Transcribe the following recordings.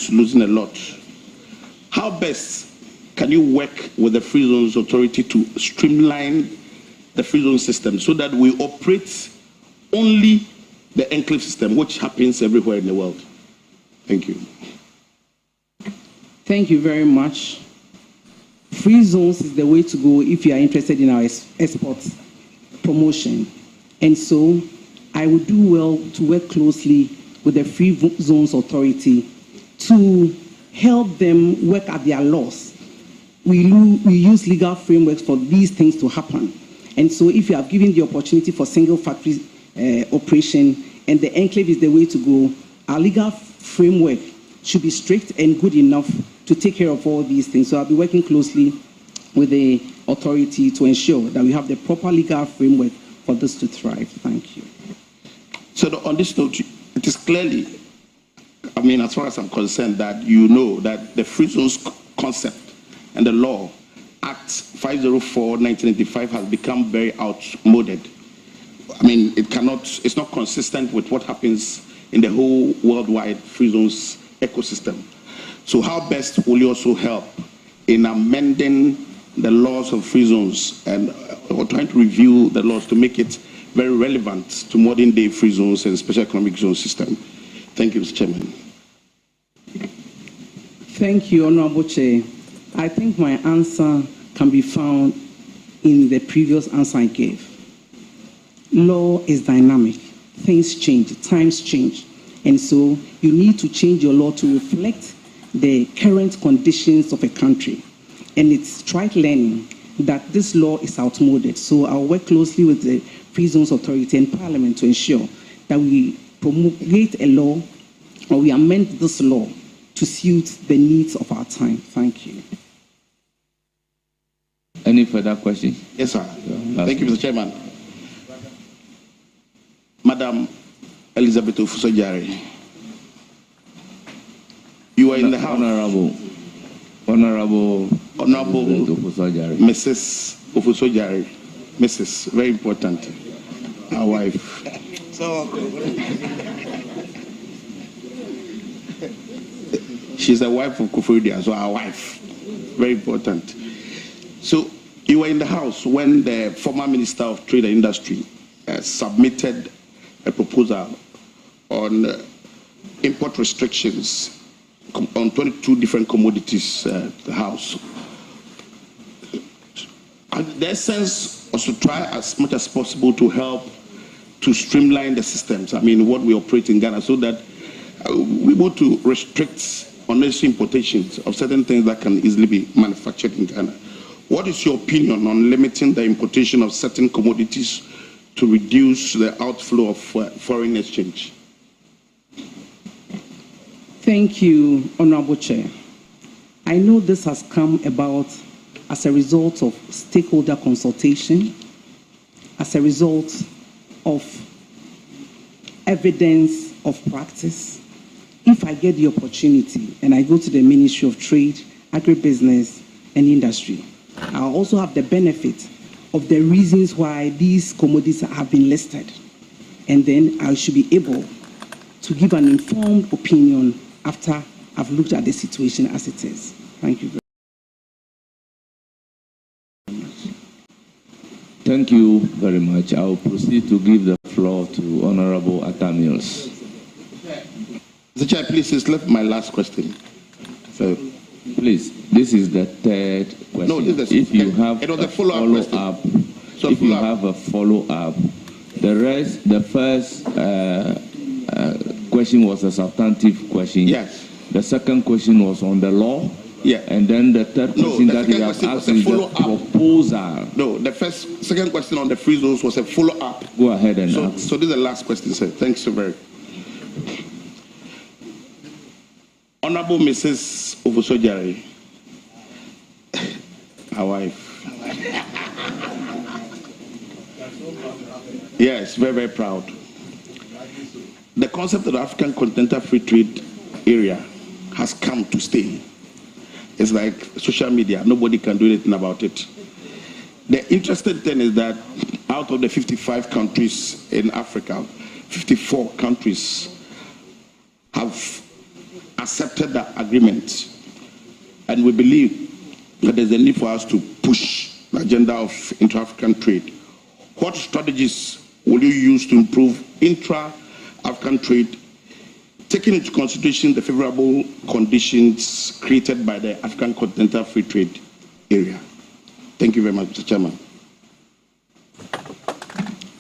is losing a lot. How best can you work with the Free Zones Authority to streamline the free zone system so that we operate only the enclave system, which happens everywhere in the world? Thank you. Thank you very much. Free zones is the way to go if you are interested in our export promotion. And so I would do well to work closely with the Free Zones Authority to help them work at their laws. We use legal frameworks for these things to happen. And so if you have given the opportunity for single factory operation and the enclave is the way to go, our legal framework should be strict and good enough to take care of all these things. So I'll be working closely with the authority to ensure that we have the proper legal framework for this to thrive. Thank you. So on this note, it is clearly, I mean, as far as I'm concerned, that you know that the free zones concept and the law, Act 504/1985, has become very outmoded. I mean, it's not consistent with what happens in the whole worldwide free zones ecosystem. So how best will you also help in amending the laws of free zones and trying to review the laws to make it very relevant to modern day free zones and special economic zone system? Thank you, Mr. Chairman. Thank you, Honorable Chair. I think my answer can be found in the previous answer I gave. Law is dynamic. Things change, times change. And so you need to change your law to reflect the current conditions of a country. And it's tried learning that this law is outmoded. So I'll work closely with the Free Zones Authority and Parliament to ensure that we promulgate a law or we amend this law to suit the needs of our time. Thank you. Any further questions? Yes, sir. Thank you, Mr. Chairman. Madam Elizabeth Ofusojari, you are in the House. Honorable Mrs. Ofusojari, Mrs. Very important, our wife. She's the wife of Koforidua, so our wife. Very important. So you were in the House when the former Minister of Trade and Industry submitted a proposal on import restrictions on 22 different commodities to the House. And the essence was to try as much as possible to help to streamline the systems, I mean, what we operate in Ghana, so that we want to restrict unnecessary importations of certain things that can easily be manufactured in Ghana. What is your opinion on limiting the importation of certain commodities to reduce the outflow of foreign exchange? Thank you, Honorable Chair. I know this has come about as a result of stakeholder consultation, as a result of evidence of practice. If I get the opportunity and I go to the Ministry of Trade, Agribusiness and Industry, I'll also have the benefit of the reasons why these commodities have been listed. And then I should be able to give an informed opinion after I've looked at the situation as it is. Thank you very much. Thank you very much. I will proceed to give the floor to Honorable Atamios. Mr. Chair, please, it's left my last question. So, please, this is the third question. No, this is if you have a follow-up, so if you have a follow-up, the first question was a substantive question. Yes. The second question was on the law. Yeah. And then the third question that you have asked is the proposal. No, the second question on the free zones was a follow-up. Go ahead and ask. So this is the last question, sir. Thanks so very much. Honorable Mrs. Ofusojari, our wife. Yes, very, very proud. The concept of the African Continental Free Trade Area has come to stay. It's like social media. Nobody can do anything about it. The interesting thing is that out of the 55 countries in Africa, 54 countries have accepted the agreement, and we believe that there's a need for us to push the agenda of intra-African trade. What strategies will you use to improve intra-African trade, taking into consideration the favorable conditions created by the African Continental Free Trade Area? Thank you very much, Mr. Chairman.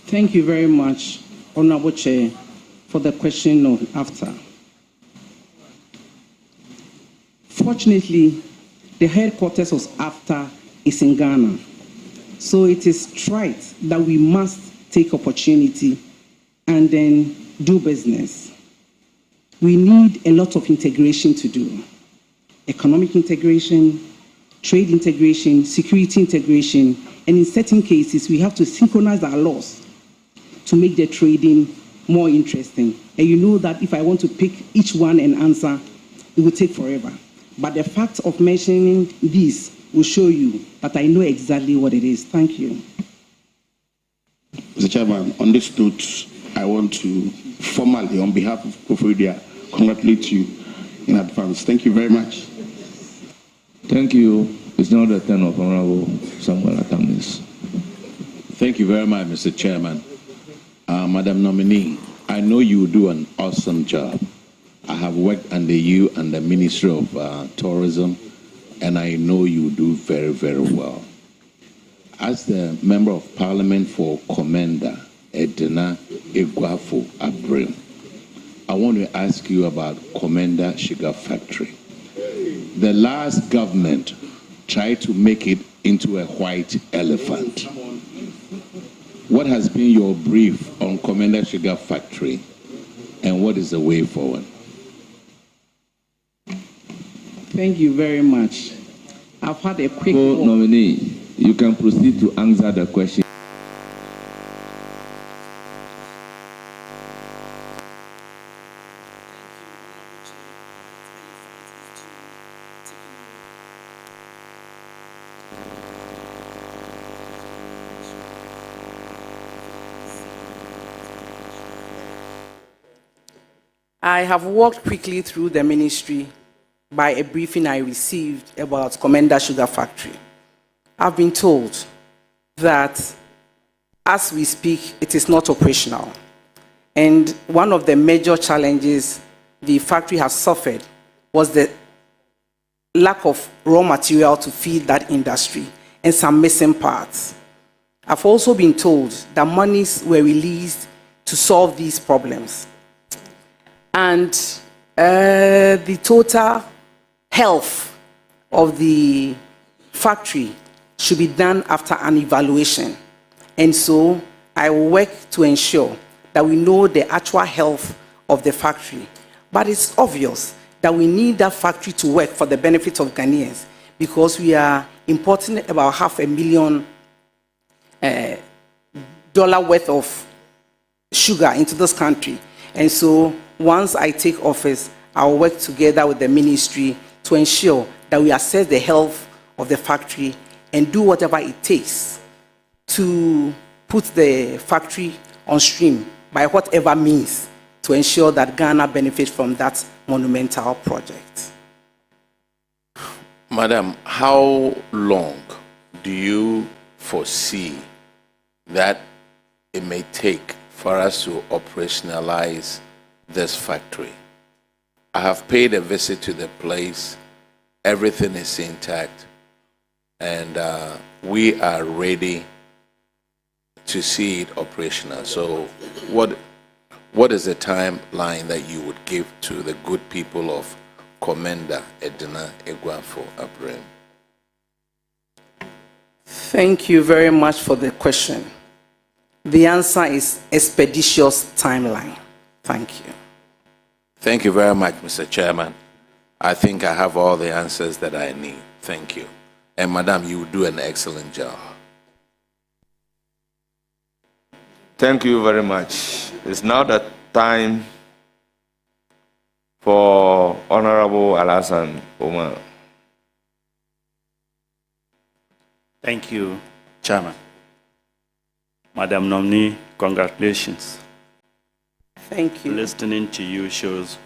Thank you very much, Honorable Chair, for the question of AFTA. Fortunately, the headquarters of AFTA is in Ghana. So it is right that we must take opportunity and then do business. We need a lot of integration to do. Economic integration, trade integration, security integration, and in certain cases, we have to synchronize our laws to make the trading more interesting. And you know that if I want to pick each one and answer, it will take forever. But the fact of mentioning this will show you that I know exactly what it is. Thank you. Mr. Chairman, on this note, I want to formally, on behalf of Koforidua, congratulate you in advance. Thank you very much. Thank you. It's now the turn of Honorable Samuel Atamis. Thank you very much, Mr. Chairman. Madam Nominee, I know you do an awesome job. I have worked under you and the Ministry of Tourism, and I know you do very, very well. As the Member of Parliament for Komenda, Edna Eguafo Abrim, I want to ask you about Komenda Sugar Factory. The last government tried to make it into a white elephant. What has been your brief on Komenda Sugar Factory, and what is the way forward? Thank you very much. I've had a quick Nominee, you can proceed to answer the question. I have walked quickly through the ministry by a briefing I received about Komenda Sugar Factory. I've been told that as we speak, it is not operational. And one of the major challenges the factory has suffered was the lack of raw material to feed that industry and some missing parts. I've also been told that monies were released to solve these problems. And the total health of the factory should be done after an evaluation. And so I will work to ensure that we know the actual health of the factory. But it's obvious that we need that factory to work for the benefit of Ghanaians, because we are importing about $500,000 worth of sugar into this country. And so once I take office, I'll work together with the ministry to ensure that we assess the health of the factory and do whatever it takes to put the factory on stream by whatever means to ensure that Ghana benefits from that monumental project. Madam, how long do you foresee that it may take for us to operationalize this factory? I have paid a visit to the place. Everything is intact, and we are ready to see it operational. So what is the timeline that you would give to the good people of Komenda, Edna, Eguafo, Abrim? Thank you very much for the question. The answer is expeditious timeline. Thank you. Thank you very much, Mr. Chairman. I think I have all the answers that I need. Thank you. And Madam, you do an excellent job. Thank you very much. It's now the time for Honorable Alassane Omar. Thank you, Chairman. Madam Nominee, congratulations. Thank you. Listening to you shows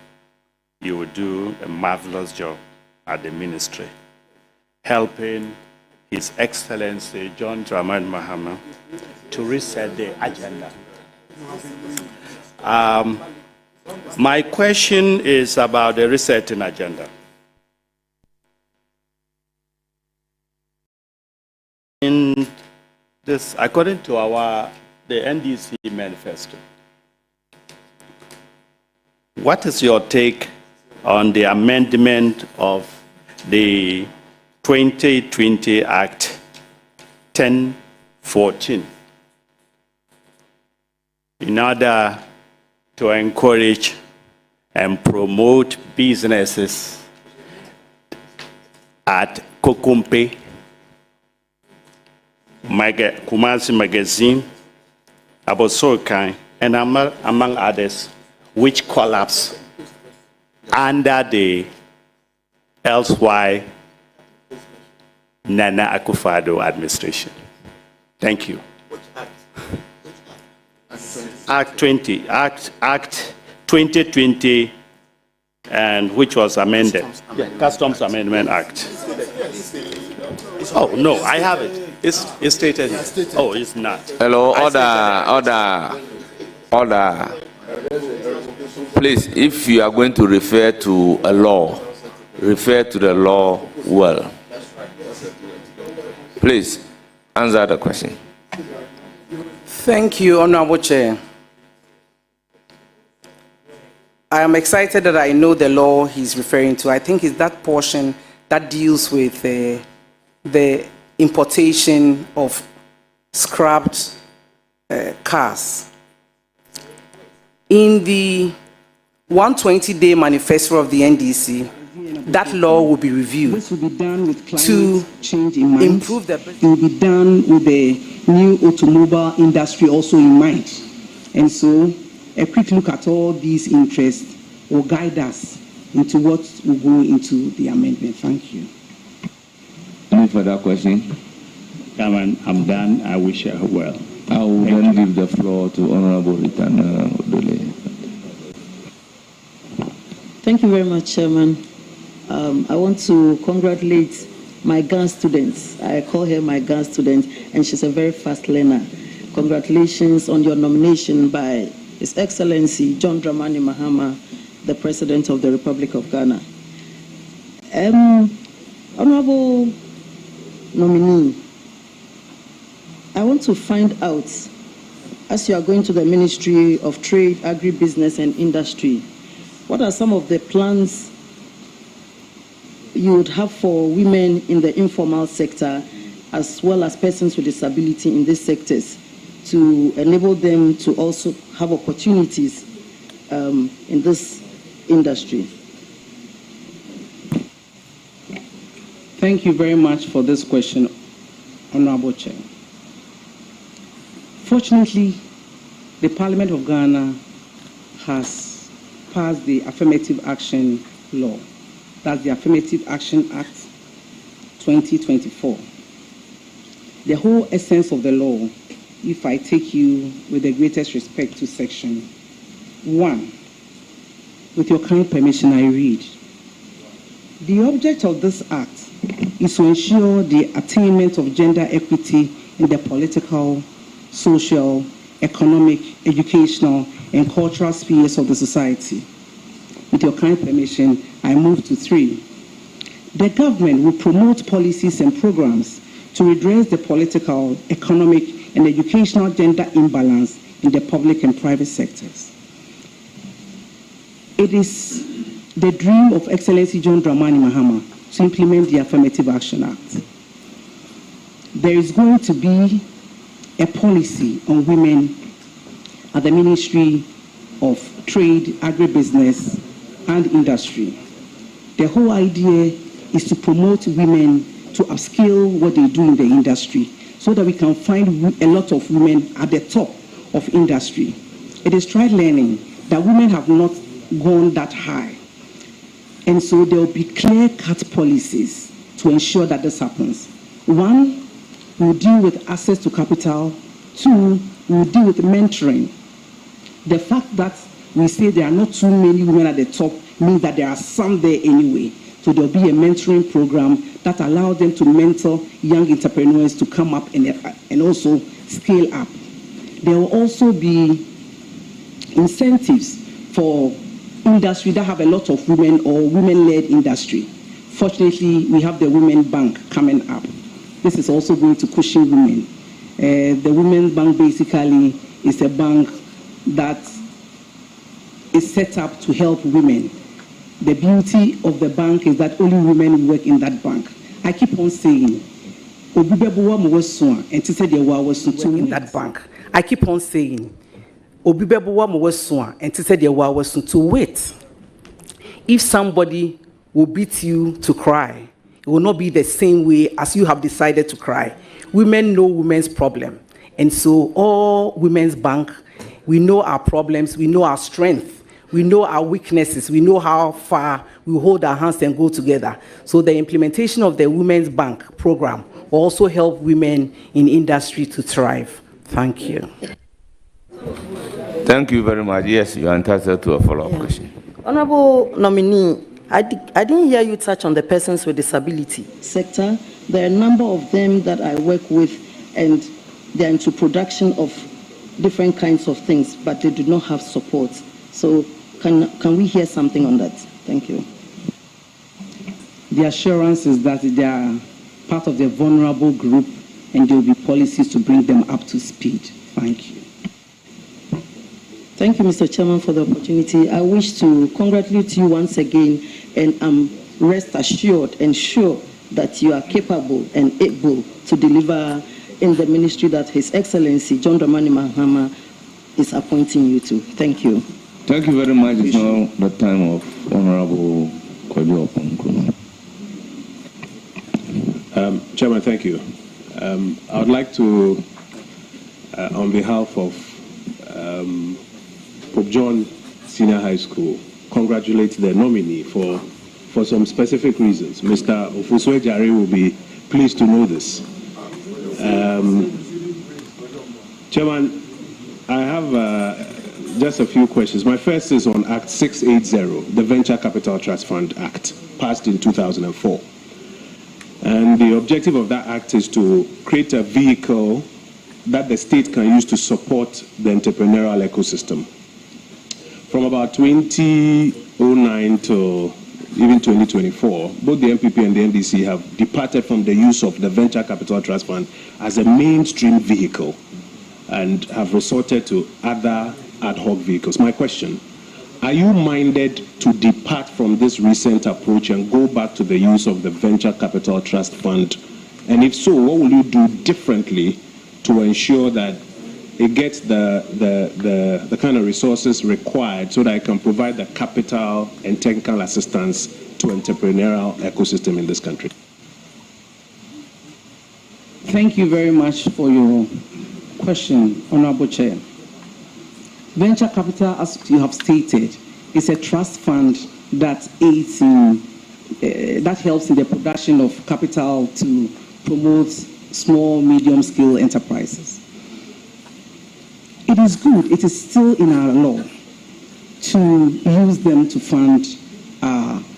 you will do a marvelous job at the ministry, helping His Excellency John Dramani Mahama to reset the agenda. My question is about the resetting agenda. In this, according to the NDC manifesto, what is your take on the amendment of the 2020 Act 1014 in order to encourage and promote businesses at Kokumpe, Kumasi Magazine, Abosorkai, and among others, which collapsed under the elsewhere Nana Akufo-Addo administration? Thank you. Act 2020, and which was amended. Customs Amendment Act. Oh, no, I have it. It's stated. Oh, it's not. Hello, order. Please, if you are going to refer to a law, refer to the law well. Please, answer the question. Thank you, Honorable Chair. I am excited that I know the law he's referring to. I think it's that portion that deals with the importation of scrapped cars. In the 120-day manifesto of the NDC, that law will be reviewed. This will be done with to climate change in mind. improve the It will be done with the new automobile industry also in mind. And so a quick look at all these interests will guide us into what will go into the amendment. Thank you. Any further question? Chairman, I'm done. I wish her well. I will then give the floor to Honorable Ritana Odole. Thank you very much, Chairman. I want to congratulate my Ghana students. I call her my Ghana student, and she's a very fast learner. Congratulations on your nomination by His Excellency John Dramani Mahama, the President of the Republic of Ghana. Honorable nominee, I want to find out, as you are going to the Ministry of Trade, Agribusiness and Industry, what are some of the plans you would have for women in the informal sector, as well as persons with disability in these sectors, to enable them to also have opportunities in this industry? Thank you very much for this question, Honorable Chair. Fortunately, the Parliament of Ghana has passed the Affirmative Action Law. That's the Affirmative Action Act 2024. The whole essence of the law, if I take you with the greatest respect to Section 1, with your kind permission, I read. The object of this act is to ensure the attainment of gender equity in the political, social, economic, educational, and cultural spheres of the society. With your kind permission, I move to 3. The government will promote policies and programs to redress the political, economic, and educational gender imbalance in the public and private sectors. It is the dream of Excellency John Dramani Mahama to implement the Affirmative Action Act. There is going to be a policy on women at the Ministry of Trade, Agribusiness, and Industry. The whole idea is to promote women to upskill what they do in the industry so that we can find a lot of women at the top of industry. It is tried learning that women have not gone that high. And so there will be clear-cut policies to ensure that this happens. 1, we'll deal with access to capital. 2, we'll deal with mentoring. The fact that we say there are not too many women at the top means that there are some there anyway. So there'll be a mentoring program that allows them to mentor young entrepreneurs to come up and also scale up. There will also be incentives for industry that have a lot of women or women-led industry. Fortunately, we have the Women Bank coming up. This is also going to cushion women. The Women's Bank basically is a bank that is set up to help women. The beauty of the bank is that only women work in that bank. I keep on saying, in that bank. I keep on saying, to wait. If somebody will beat you to cry, it will not be the same way as you have decided to cry. Women know women's problem. And so all Women's Bank, we know our problems, we know our strength. We know our weaknesses. We know how far we hold our hands and go together. So the implementation of the Women's Bank program will also help women in industry to thrive. Thank you. Thank you very much. Yes, you are entitled to a follow-up question. Honorable nominee, I didn't hear you touch on the persons with disability sector. There are a number of them that I work with, and they're into production of different kinds of things, but they do not have support. So can we hear something on that? Thank you. The assurance is that they are part of the vulnerable group and there will be policies to bring them up to speed. Thank you. Thank you, Mr. Chairman, for the opportunity. I wish to congratulate you once again, and I'm rest assured and sure that you are capable and able to deliver in the ministry that His Excellency John Dramani Mahama is appointing you to. Thank you. Thank you very much. It's now the time of Honorable Kwadio Oponkuno. Chairman, thank you. I would like to, on behalf of Pope John Senior High School, congratulate the nominee for some specific reasons. Mr. Ofuswe Jare will be pleased to know this. Chairman, I have just a few questions. My first is on Act 680, the Venture Capital Trust Fund Act, passed in 2004. And the objective of that act is to create a vehicle that the state can use to support the entrepreneurial ecosystem. From about 2009 to even 2024, both the MPP and the NDC have departed from the use of the Venture Capital Trust Fund as a mainstream vehicle and have resorted to other ad hoc vehicles. My question, are you minded to depart from this recent approach and go back to the use of the Venture Capital Trust Fund? And if so, what will you do differently to ensure that it gets the kind of resources required so that it can provide the capital and technical assistance to entrepreneurial ecosystem in this country? Thank you very much for your question, Honorable Chair. Venture capital, as you have stated, is a trust fund that aids in, that helps in the production of capital to promote small, medium-scale enterprises. It is good, it is still in our law to use them to fund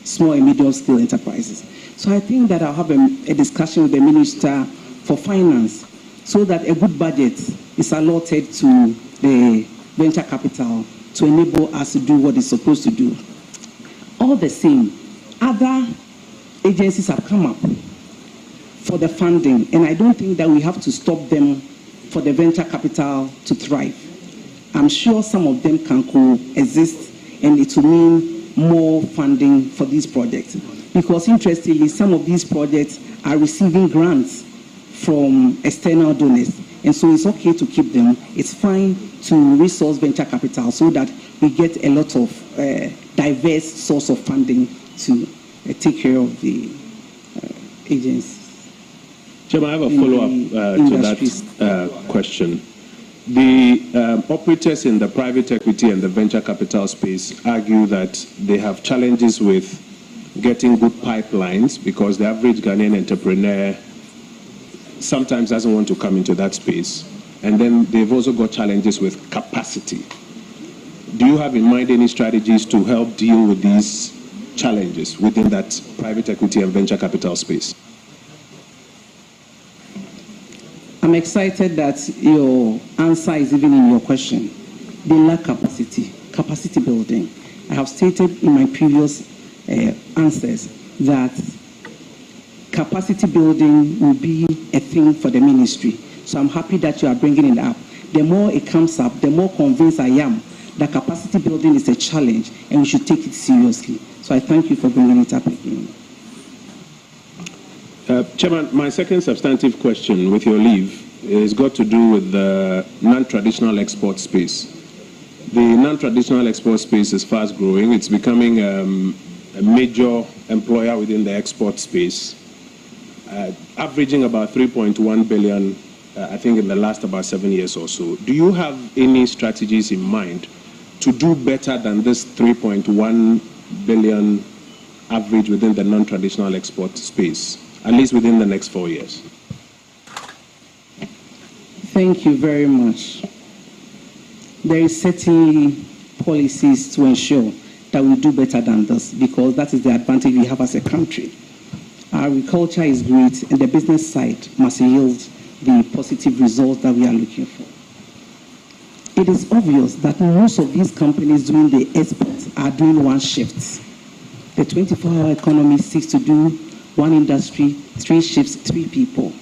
small and medium-scale enterprises. So I think that I'll have a discussion with the Minister for Finance so that a good budget is allotted to the venture capital to enable us to do what it's supposed to do. All the same, other agencies have come up for the funding, and I don't think that we have to stop them for the venture capital to thrive. I'm sure some of them can coexist, and it will mean more funding for these projects. Because interestingly, some of these projects are receiving grants from external donors, and so it's okay to keep them. It's fine to resource venture capital so that we get a lot of diverse source of funding to take care of the agencies. Chairman, I have a follow-up to that question. The operators in the private equity and the venture capital space argue that they have challenges with getting good pipelines because the average Ghanaian entrepreneur sometimes doesn't want to come into that space. And then they've also got challenges with capacity. do you have in mind any strategies to help deal with these challenges within that private equity and venture capital space? I'm excited that your answer is even in your question. They lack capacity building. I have stated in my previous answers that capacity building will be a thing for the ministry. So I'm happy that you are bringing it up. The more it comes up, the more convinced I am that capacity building is a challenge and we should take it seriously. So I thank you for bringing it up again. Chairman, my second substantive question, with your leave, is got to do with the non-traditional export space. The non-traditional export space is fast growing. It's becoming a major employer within the export space, averaging about 3.1 billion, I think, in the last about 7 years or so. Do you have any strategies in mind to do better than this 3.1 billion average within the non-traditional export space, at least within the next 4 years? Thank you very much. There is certainly policies to ensure that we do better than this, because that is the advantage we have as a country. Our agriculture is great, and the business side must yield the positive results that we are looking for. It is obvious that most of these companies doing the exports are doing one shift. The 24-hour economy seeks to do one industry, 3 shifts, 3 people.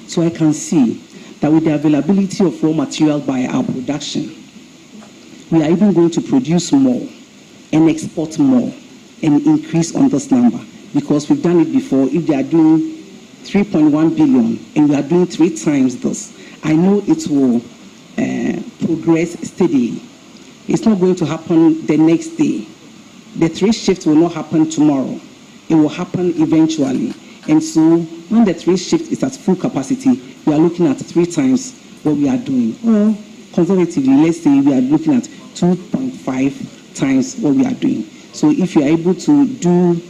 So I can see that with the availability of raw material by our production, we are even going to produce more and export more and increase on this number, because we've done it before. If they are doing 3.1 billion and we are doing 3 times this, I know it will progress steadily. It's not going to happen the next day. The 3 shifts will not happen tomorrow. It will happen eventually. And so when the 3 shift is at full capacity, we are looking at 3 times what we are doing. Or conservatively, let's say we are looking at 2.5 times what we are doing. So if you are able to do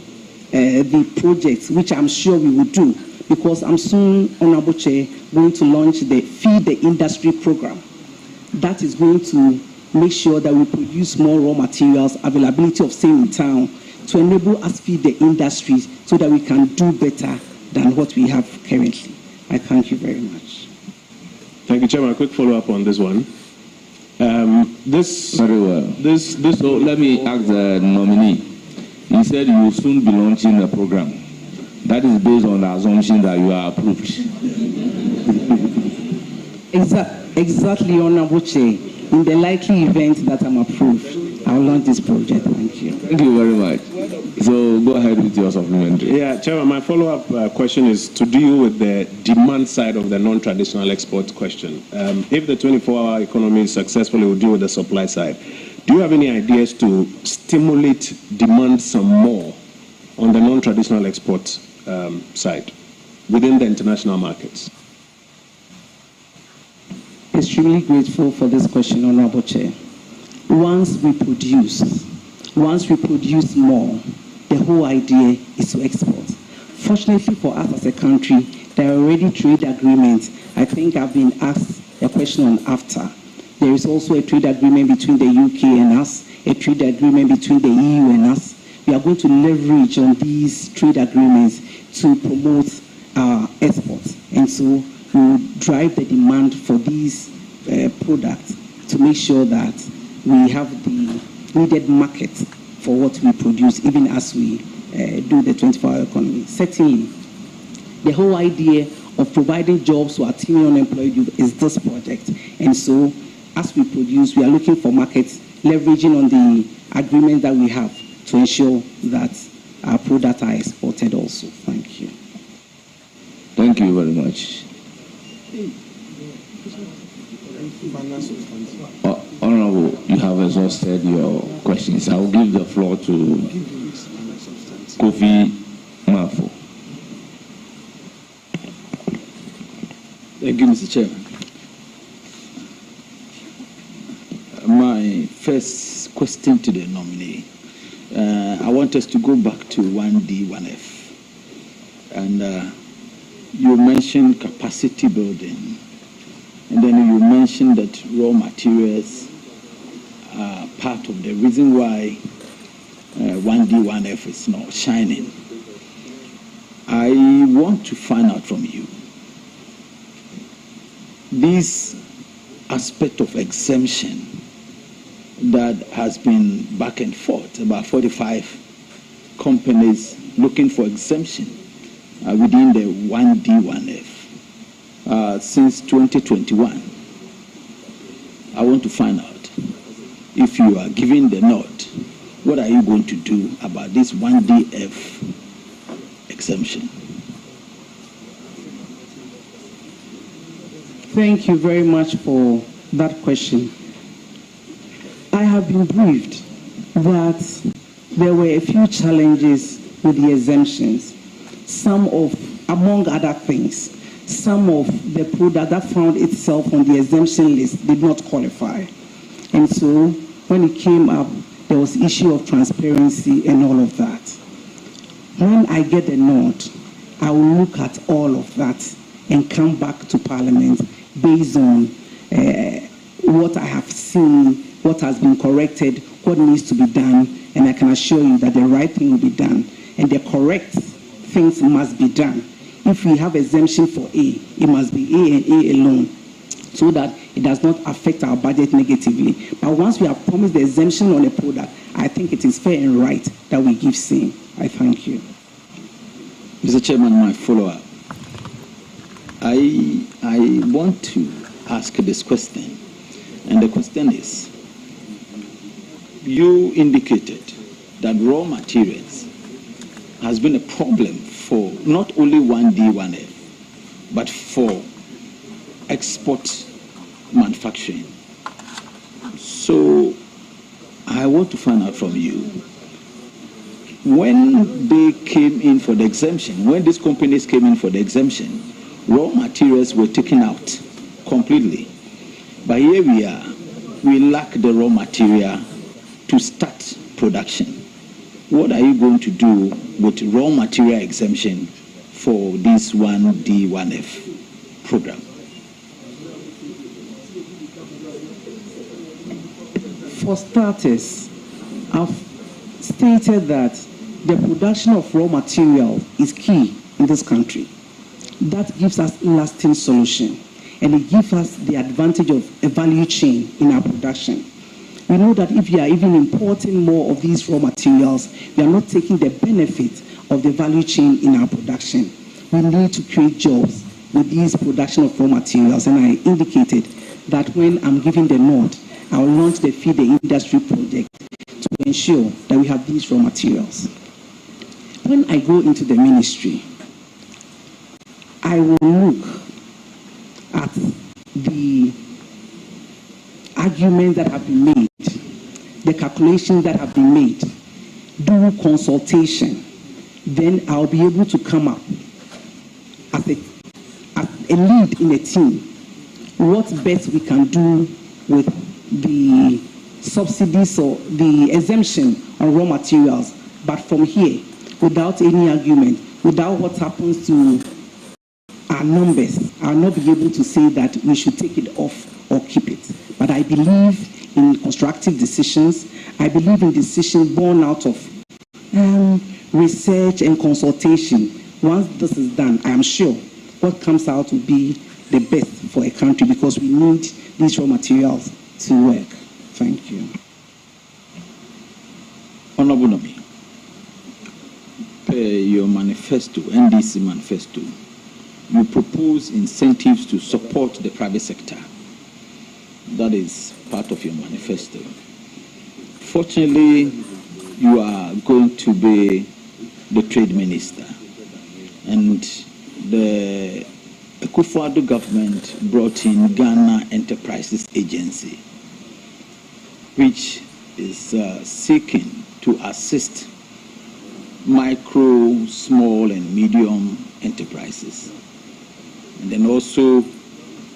the projects, which I'm sure we will do, because I'm soon, Honorable Chair, going to launch the Feed the Industry program. That is going to make sure that we produce more raw materials, availability of same in town, to enable us feed the industries so that we can do better than what we have currently. I thank you very much. Thank you, Chairman. A quick follow-up on this one. Very well. So let me ask the nominee. He said you will soon be launching a program. That is based on the assumption that you are approved. Exactly, Honorable Chair. In the likely event that I'm approved, I'll launch this project. Thank you. Thank you very much. So go ahead with your supplementary. Yeah, Chairman, my follow-up question is to deal with the demand side of the non-traditional export question. If the 24-hour economy is successful, it will deal with the supply side. Do you have any ideas to stimulate demand some more on the non-traditional export side within the international markets? Extremely grateful for this question, Honorable Chair. Once we produce more, the whole idea is to export. Fortunately for us as a country, there are already trade agreements. I think I've been asked a question on AFTA. There is also a trade agreement between the UK and us, a trade agreement between the EU and us. We are going to leverage on these trade agreements to promote our exports. And so we will drive the demand for these products to make sure that we have the needed market for what we produce, even as we do the 24-hour economy. Certainly, the whole idea of providing jobs to our team unemployed youth is this project. And so, as we produce, we are looking for markets, leveraging on the agreement that we have to ensure that our products are exported also. Thank you. Thank you very much. Honorable, you have exhausted your questions. I will give the floor to Kofi Mafo. Thank you, Mr. Chairman. My first question to the nominee. I want us to go back to 1D, 1F. And you mentioned capacity building. And then you mentioned that raw materials part of the reason why 1D, 1F is not shining. I want to find out from you this aspect of exemption that has been back and forth, about 45 companies looking for exemption within the 1D, 1F since 2021. I want to find out, if you are given the nod, what are you going to do about this 1DF exemption? Thank you very much for that question. I have been briefed that there were a few challenges with the exemptions. Some of, among other things, some of the product that found itself on the exemption list did not qualify. And so when it came up, there was issue of transparency and all of that. When I get the nod, I will look at all of that and come back to Parliament based on what I have seen, what has been corrected, what needs to be done, and I can assure you that the right thing will be done, and the correct things must be done. If we have exemption for A, it must be A and A alone, so that it does not affect our budget negatively. But once we have promised the exemption on a product, I think it is fair and right that we give same. I thank you. Mr. Chairman, my follow-up. I want to ask this question, and the question is, you indicated that raw materials has been a problem for not only 1D, 1F, but for export manufacturing. So I want to find out from you, when they came in for the exemption, when these companies came in for the exemption, raw materials were taken out completely. But here we are, we lack the raw material to start production. What are you going to do with raw material exemption for this 1D, 1F program? For starters, I've stated that the production of raw material is key in this country. That gives us lasting solution, and it gives us the advantage of a value chain in our production. We know that if we are even importing more of these raw materials, we are not taking the benefit of the value chain in our production. We need to create jobs with these production of raw materials, and I indicated that when I'm giving the nod, I will launch the Feed the Industry project to ensure that we have these raw materials. When I go into the ministry, I will look at the arguments that have been made, the calculations that have been made, do consultation, then I'll be able to come up as a lead in a team, what best we can do with the subsidies or the exemption on raw materials. But from here, without any argument, without what happens to our numbers, I'll not be able to say that we should take it off or keep it. But I believe in constructive decisions. I believe in decisions born out of research and consultation. Once this is done, I am sure what comes out will be the best for a country, because we need these raw materials to work. Thank you. Honorable Nomi, per your manifesto, NDC manifesto, you propose incentives to support the private sector. That is part of your manifesto. Fortunately, you are going to be the trade minister, and the Akufo-Addo government brought in Ghana Enterprises Agency, which is seeking to assist micro, small, and medium enterprises, and then also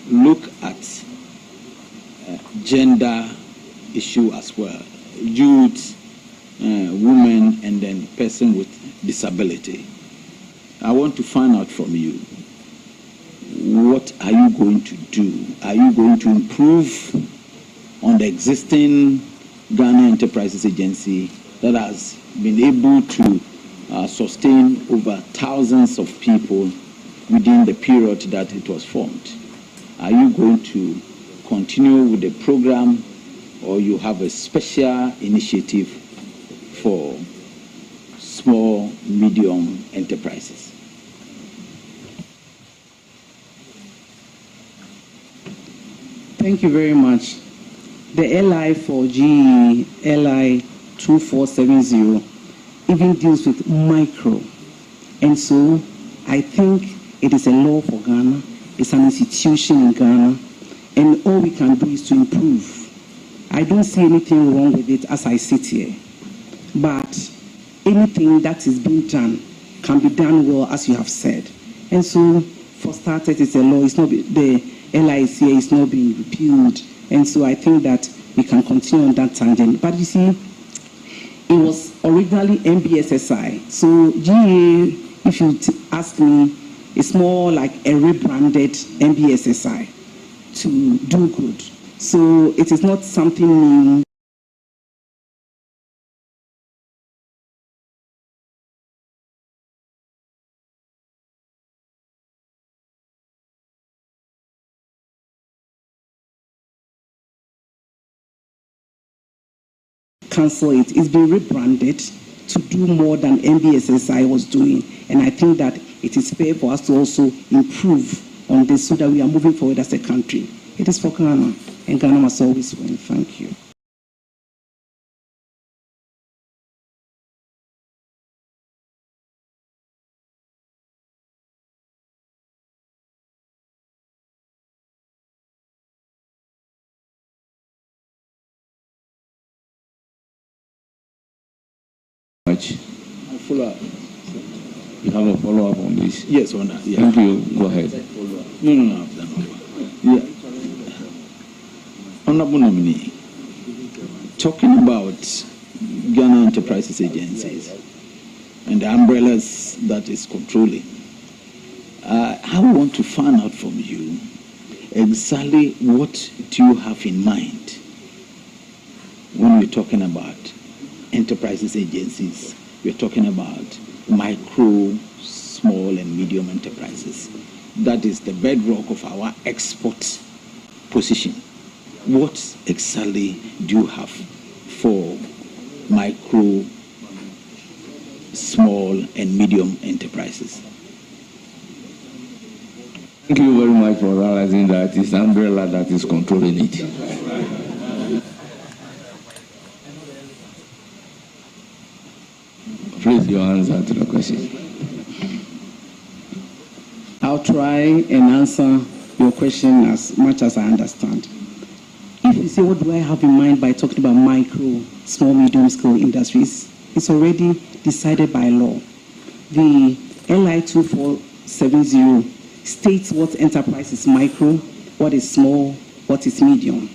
look at gender issue as well, youth, women, and then person with disability. I want to find out from you, what are you going to do? Are you going to improve on the existing Ghana Enterprises Agency that has been able to sustain over thousands of people within the period that it was formed. Are you going to continue with the program, or you have a special initiative for small, medium enterprises? Thank you very much. The LI for GE, LI 2470, even deals with micro. And so I think it is a law for Ghana. It's an institution in Ghana. And all we can do is to improve. I don't see anything wrong with it as I sit here. But anything that is being done can be done well, as you have said. And so, for starters, it's a law. It's not the LICA is not being repealed. And so I think that we can continue on that tangent. But you see, it was originally MBSSI. So GA, if you ask me, it's more like a rebranded MBSSI to do good. So it is not something new. Cancel it. It's been rebranded to do more than MBSSI was doing. And I think that it is fair for us to also improve on this so that we are moving forward as a country. It is for Ghana, and Ghana must always win. Thank you. Much. Follow up. You have a follow-up on this? Yes, Honor. Yeah. Thank you. Go ahead. No. Yeah. Honorable nominee, talking about Ghana Enterprises Agencies and the umbrellas that is controlling, I want to find out from you exactly what do you have in mind when we're talking about enterprises agencies. We're talking about micro, small, and medium enterprises. That is the bedrock of our export position. What exactly do you have for micro, small, and medium enterprises? Thank you very much for realizing that it's umbrella that is controlling it. Please, your answer to the question. I'll try and answer your question as much as I understand. If you say, what do I have in mind by talking about micro, small, medium scale industries, it's already decided by law. The LI 2470 states what enterprise is micro, what is small, what is medium.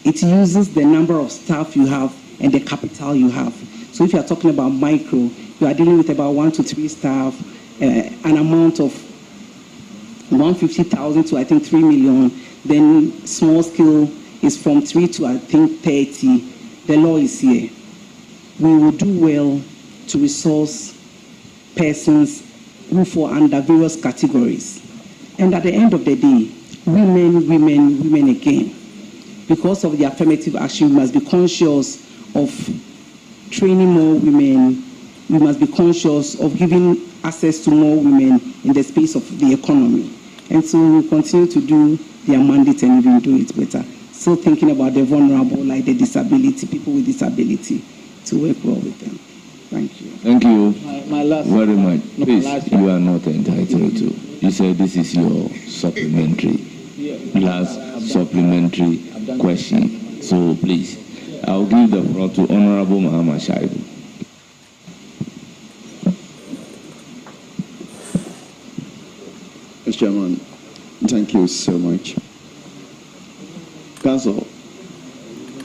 It uses the number of staff you have and the capital you have. So if you are talking about micro, you are dealing with about 1 to 3 staff, an amount of 150,000 to I think 3 million. Then small scale is from 3 to I think 30. The law is here. We will do well to resource persons who fall under various categories. And at the end of the day, women again. Because of the affirmative action, we must be conscious of training more women. We must be conscious of giving access to more women in the space of the economy. And so we continue to do their mandate and even do it better. So thinking about the vulnerable, like the disability, people with disability, to work well with them. Thank you. Thank you My last very much. No, Please, last you are not entitled to. You said this is your supplementary, last supplementary question. So please, I'll give the floor to Honorable Muhammad Shaibu. Mr. Chairman, thank you so much. Council,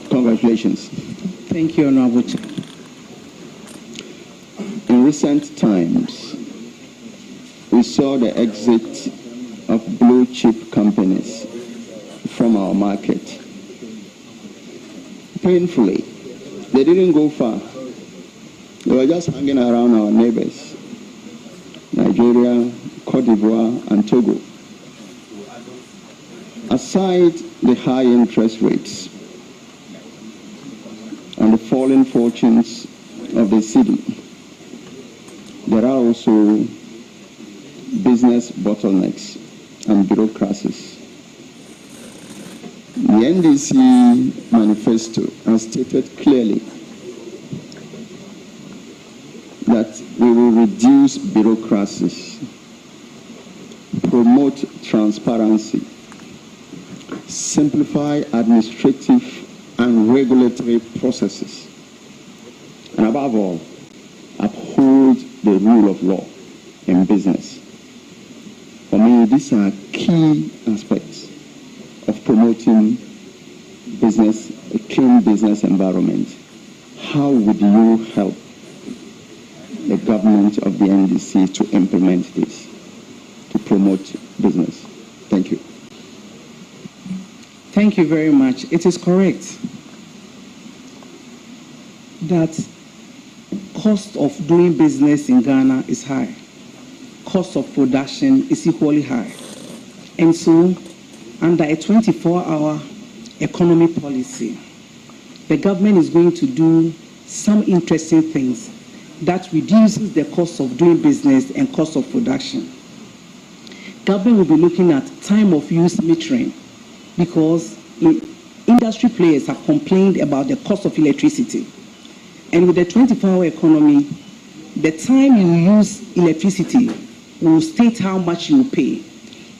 congratulations. Thank you, Honorable Chair. In recent times, we saw the exit of blue chip companies from our market. Painfully, They didn't go far. They were just hanging around our neighbors, Nigeria, Cote d'Ivoire, and Togo. Aside the high interest rates and the falling fortunes of the city, there are also business bottlenecks and bureaucracies. The NDC manifesto has stated clearly that we will reduce bureaucracies, promote transparency, simplify administrative and regulatory processes, and above all, uphold the rule of law in business. For me, these are key aspects of promoting business, a clean business environment. How would you help the government of the NDC to implement this, to promote business? Thank you. Thank you very much. It is correct that cost of doing business in Ghana is high. Cost of production is equally high. And so, under a 24-hour economy policy, the government is going to do some interesting things that reduces the cost of doing business and cost of production. Government will be looking at time of use metering, because industry players have complained about the cost of electricity. And with the 24-hour economy, the time you use electricity will state how much you pay.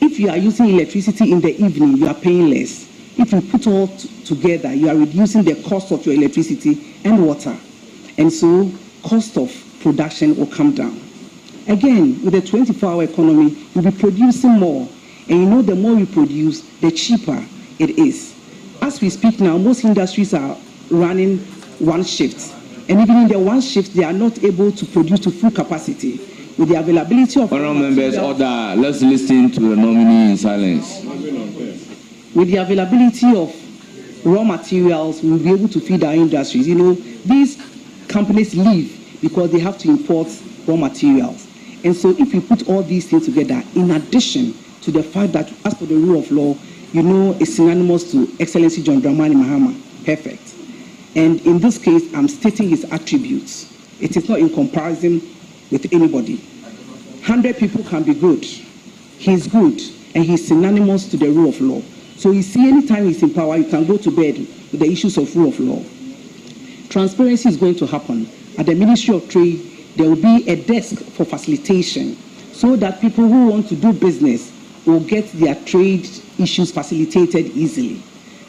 If you are using electricity in the evening, you are paying less. If you put all together, you are reducing the cost of your electricity and water. And so, cost of production will come down. Again, with the 24-hour economy, you'll be producing more. And you know, the more you produce, the cheaper it is. As we speak now, most industries are running one shift. And even in the one shift, they are not able to produce to full capacity. With the availability of... Honourable members, order. Let's listen to the nominee in silence. With the availability of raw materials, we'll be able to feed our industries. You know, these companies live because they have to import raw materials. And so if you put all these things together, in addition to the fact that as for the rule of law, you know, it's synonymous to Excellency John Dramani Mahama, perfect. And in this case, I'm stating his attributes. It is not in comparison with anybody. 100 people can be good. He's good, and he's synonymous to the rule of law. So you see, anytime he's in power, you can go to bed with the issues of rule of law. Transparency is going to happen. At the Ministry of Trade, there will be a desk for facilitation so that people who want to do business will get their trade issues facilitated easily.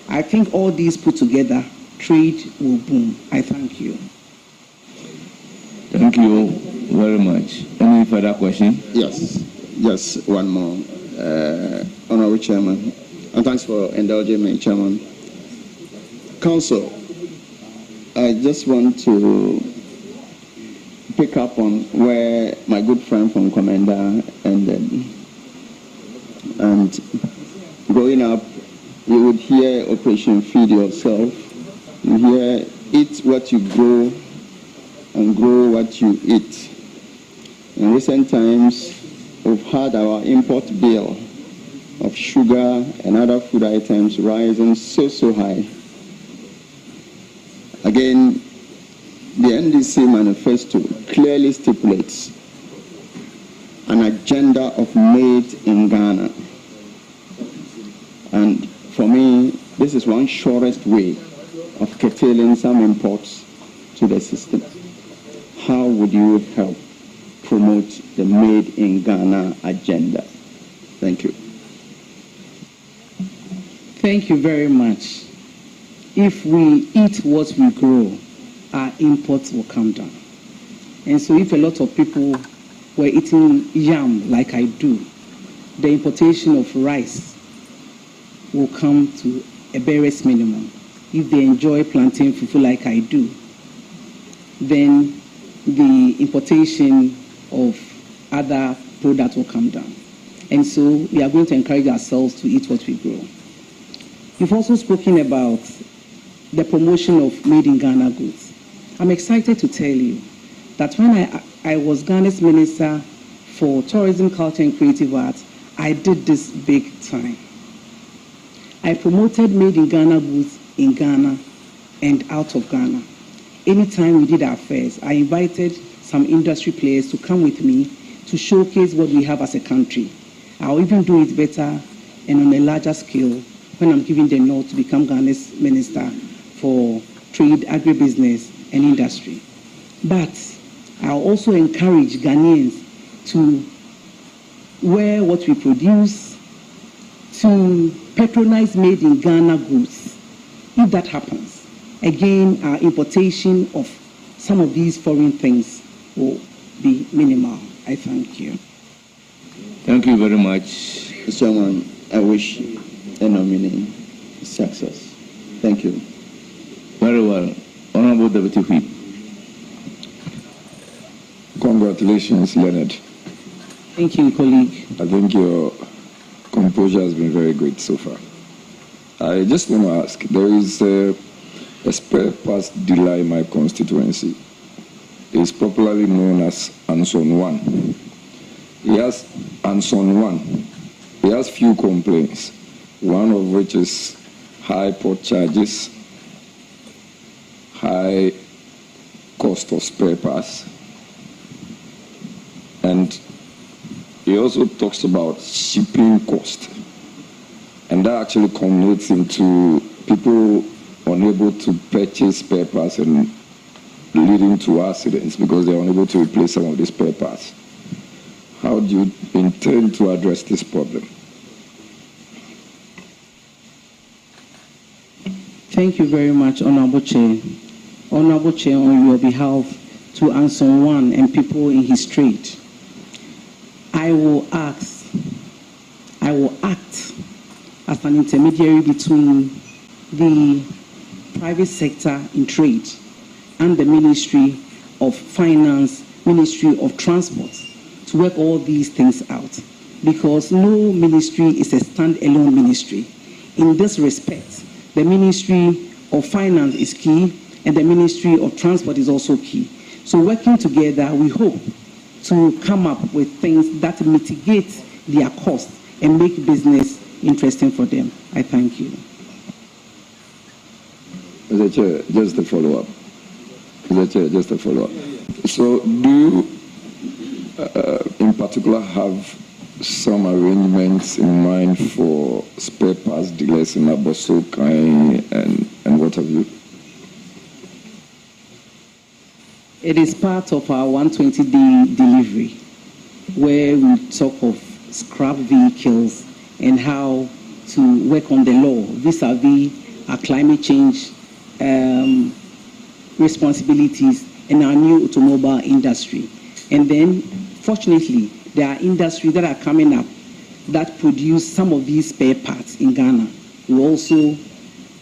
I think all these put together, trade will boom. I thank you. Thank you very much. Any further question? Yes, just one more. Honorable Chairman, and thanks for indulging me, Chairman. Council, I just want to pick up on where my good friend from Commander ended. And growing up, you would hear Operation Feed Yourself. You hear eat what you grow and grow what you eat. In recent times, we've had our import bill of sugar and other food items rising so high. Again, the NDC manifesto clearly stipulates an agenda of made in Ghana. And for me, this is one surest way of curtailing some imports to the system. How would you help promote the Made in Ghana agenda? Thank you. Thank you very much. If we eat what we grow, our imports will come down. And so if a lot of people were eating yam like I do, the importation of rice will come to a barest minimum. If they enjoy plantain fufu like I do, then the importation of other products will come down. And so we are going to encourage ourselves to eat what we grow. You've also spoken about the promotion of made in Ghana goods. I'm excited to tell you that when I was Ghana's Minister for Tourism, Culture and Creative Arts, I did this big time. I promoted Made in Ghana goods in Ghana and out of Ghana. Anytime we did our fairs, I invited some industry players to come with me to showcase what we have as a country. I'll even do it better and on a larger scale when I'm giving the nod to become Ghana's Minister for Trade, Agribusiness and Industry. But I'll also encourage Ghanaians to wear what we produce, to patronize Made in Ghana goods. If that happens, again, our importation of some of these foreign things will be minimal. I thank you. Thank you very much. Mr. Chairman, I wish the nominee success. Thank you. Very well. Honorable Deputy Whip. Congratulations, Leonard. Thank you, colleague. I think your composure has been very good so far. I just want to ask, there is a spare parts dealer in my constituency. It's popularly known as Anson 1. He has Anson 1. He has few complaints, one of which is high port charges, high cost of spare parts, and he also talks about shipping cost. And that actually culminates into people unable to purchase spare parts and leading to accidents because they're unable to replace some of these spare parts. How do you intend to address this problem? Thank you very much, Honorable Chair. Honorable Chair, on your behalf to Anson 1 and people in his trade, I will act as an intermediary between the private sector in trade and the Ministry of Finance, Ministry of Transport, to work all these things out, because no ministry is a stand-alone ministry. In this respect, the Ministry of Finance is key and the Ministry of Transport is also key. So working together, we hope to come up with things that mitigate their costs and make business interesting for them. I thank you. Mr. Chair, just a follow-up. Mr. Chair, just a follow-up. So do you, in particular, have some arrangements in mind for spare parts dealers in Abosso, Kai, and what have you? It is part of our 120-day delivery, where we talk of scrap vehicles and how to work on the law vis-a-vis our climate change responsibilities in our new automobile industry. And then, fortunately, there are industries that are coming up that produce some of these spare parts in Ghana. We also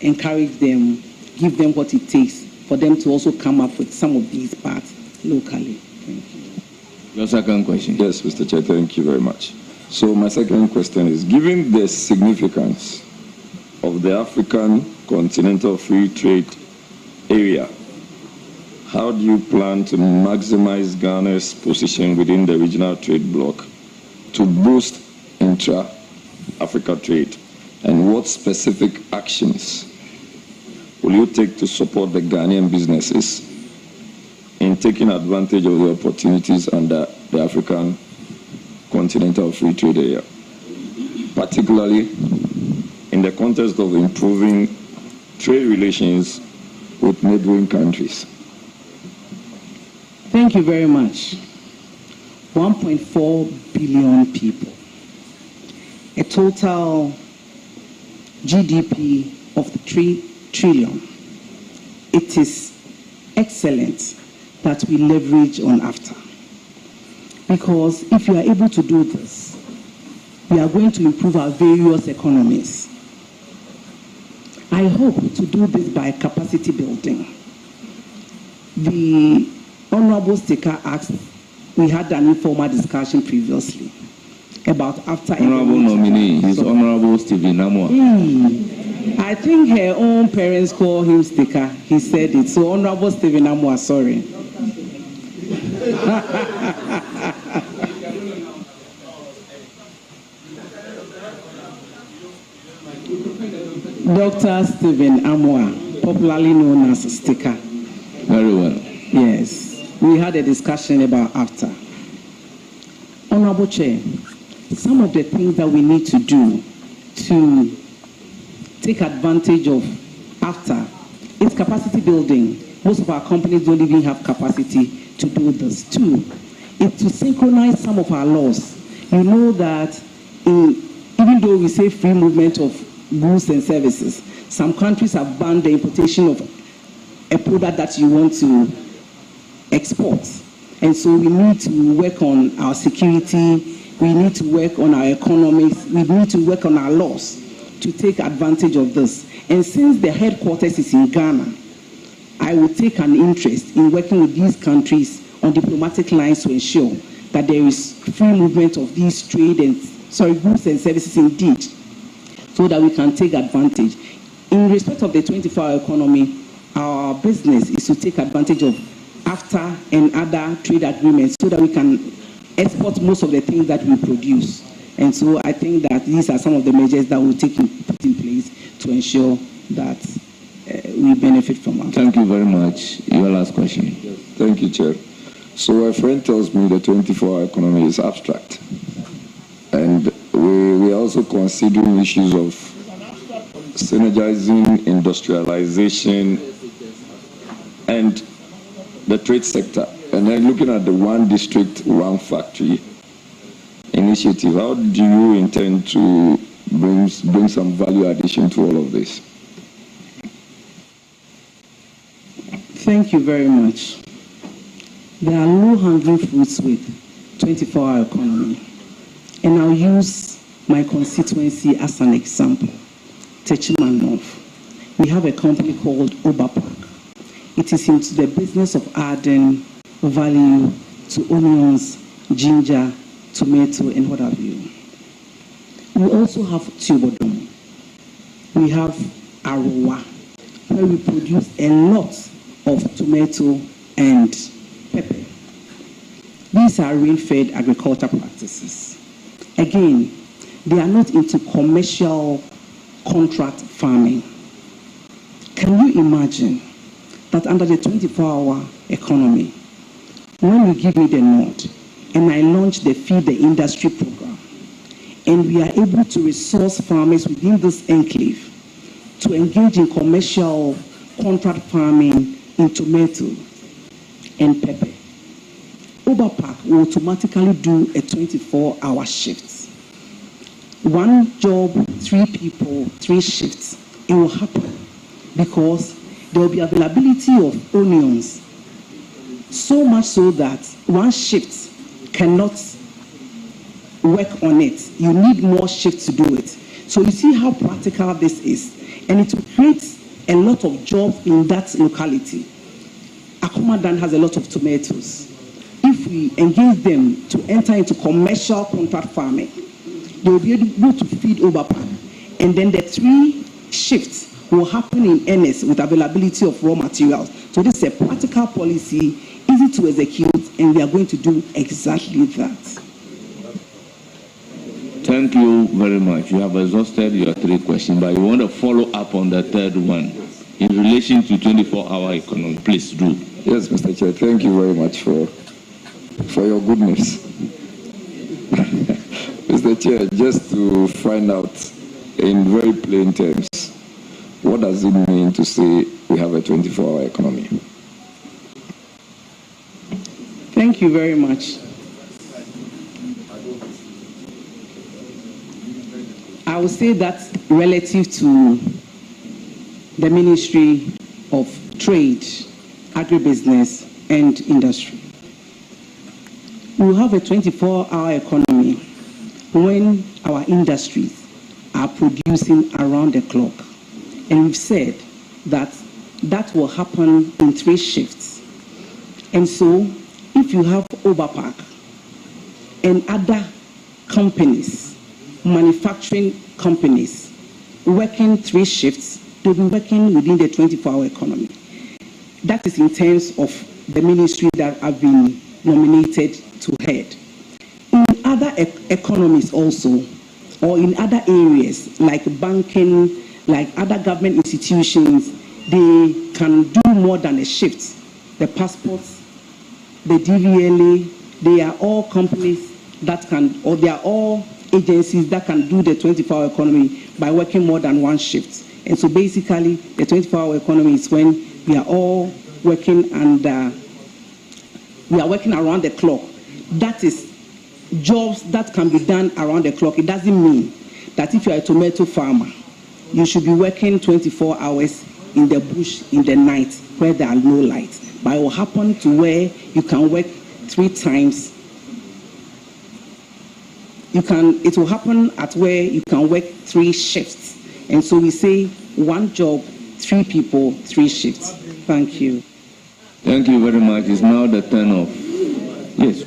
encourage them, give them what it takes for them to also come up with some of these parts locally. Thank you. Your second question. Yes, Mr. Chair, thank you very much. So my second question is, given the significance of the African Continental Free Trade Area, how do you plan to maximize Ghana's position within the regional trade bloc to boost intra-Africa trade? And what specific actions will you take to support the Ghanaian businesses in taking advantage of the opportunities under the African Continental Free Trade Area, particularly in the context of improving trade relations with neighboring countries? Thank you very much. 1.4 billion people, a total GDP of 3 trillion. It is excellent that we leverage on AFTA, because if we are able to do this, we are going to improve our various economies. I hope to do this by capacity building. The Honorable Speaker asked, we had an informal discussion previously about AFTA. Honorable nominee is Honorable Stephen Namwa. I think her own parents call him sticker. He said it. So, Honorable Stephen Amwa, sorry. Dr. Stephen Amwa, popularly known as Sticker. Very well. Yes. We had a discussion about AFTA. Honorable Chair, some of the things that we need to do to take advantage of AFTA is capacity building. Most of our companies don't even have capacity to do this. Two, is to synchronize some of our laws. You know that even though we say free movement of goods and services, some countries have banned the importation of a product that you want to export. And so we need to work on our security, we need to work on our economies, we need to work on our laws to take advantage of this. And since the headquarters is in Ghana, I will take an interest in working with these countries on diplomatic lines to ensure that there is free movement of these goods and services indeed, so that we can take advantage. In respect of the 24-hour economy, our business is to take advantage of AFTA and other trade agreements so that we can export most of the things that we produce. And so I think that these are some of the measures that we'll put in place to ensure that we benefit from AFTA. Thank you very much. Your last question. Yes. Thank you, Chair. So a friend tells me the 24-hour economy is abstract. And we are also considering issues of synergizing industrialization and the trade sector. And then looking at the one district, one factory initiative, how do you intend to bring some value addition to all of this? Thank you very much. There are low-hanging fruits with 24-hour economy. And I'll use my constituency as an example. Techiman North. We have a company called Obapak. It is into the business of adding value to onions, ginger, tomato, and what have you. We also have Tubodom. We have Arowa, where we produce a lot of tomato and pepper. These are rain-fed agriculture practices. Again, they are not into commercial contract farming. Can you imagine that under the 24-hour economy, when you give me the nod and I launch the Feed the Industry program, and we are able to resource farmers within this enclave to engage in commercial contract farming in tomato and pepper, Obapak will automatically do a 24-hour shift. One job, 3 people, 3 shifts. It will happen because there will be availability of onions, so much so that one shift cannot work on it. You need more shifts to do it. So you see how practical this is. And it will create a lot of jobs in that locality. Akomadan has a lot of tomatoes. If we engage them to enter into commercial contract farming, they will be able to feed Obapak. And then the 3 shifts will happen in earnest with availability of raw materials. So this is a practical policy, easy to execute, and we are going to do exactly that. Thank you very much. You have exhausted your 3 questions, but you want to follow up on the 3rd one in relation to 24-hour economy. Please do. Yes, Mr. Chair. Thank you very much for your goodness. Mr. Chair, just to find out in very plain terms, what does it mean to say we have a 24-hour economy? Thank you very much. I would say that relative to the Ministry of Trade, Agribusiness, and Industry. We will have a 24-hour economy when our industries are producing around the clock. And we've said that that will happen in 3 shifts. And so, if you have Obapak and other companies, manufacturing companies, working 3 shifts, they'll be working within the 24-hour economy. That is in terms of the ministry that have been nominated to head. In other economies also, or in other areas like banking, like other government institutions, they can do more than a shift. The passports, the DVLA, they are all companies that can, or they are all agencies that can do the 24-hour economy by working more than 1 shift. And so basically, the 24-hour economy is when we are all working and we are working around the clock. That is jobs that can be done around the clock. It doesn't mean that if you are a tomato farmer, you should be working 24 hours in the bush in the night where there are no lights. But it will happen to where you can work 3 times. It will happen at where you can work 3 shifts. And so we say 1 job, 3 people, 3 shifts. Thank you. Thank you very much. It's now the turn of... Yes.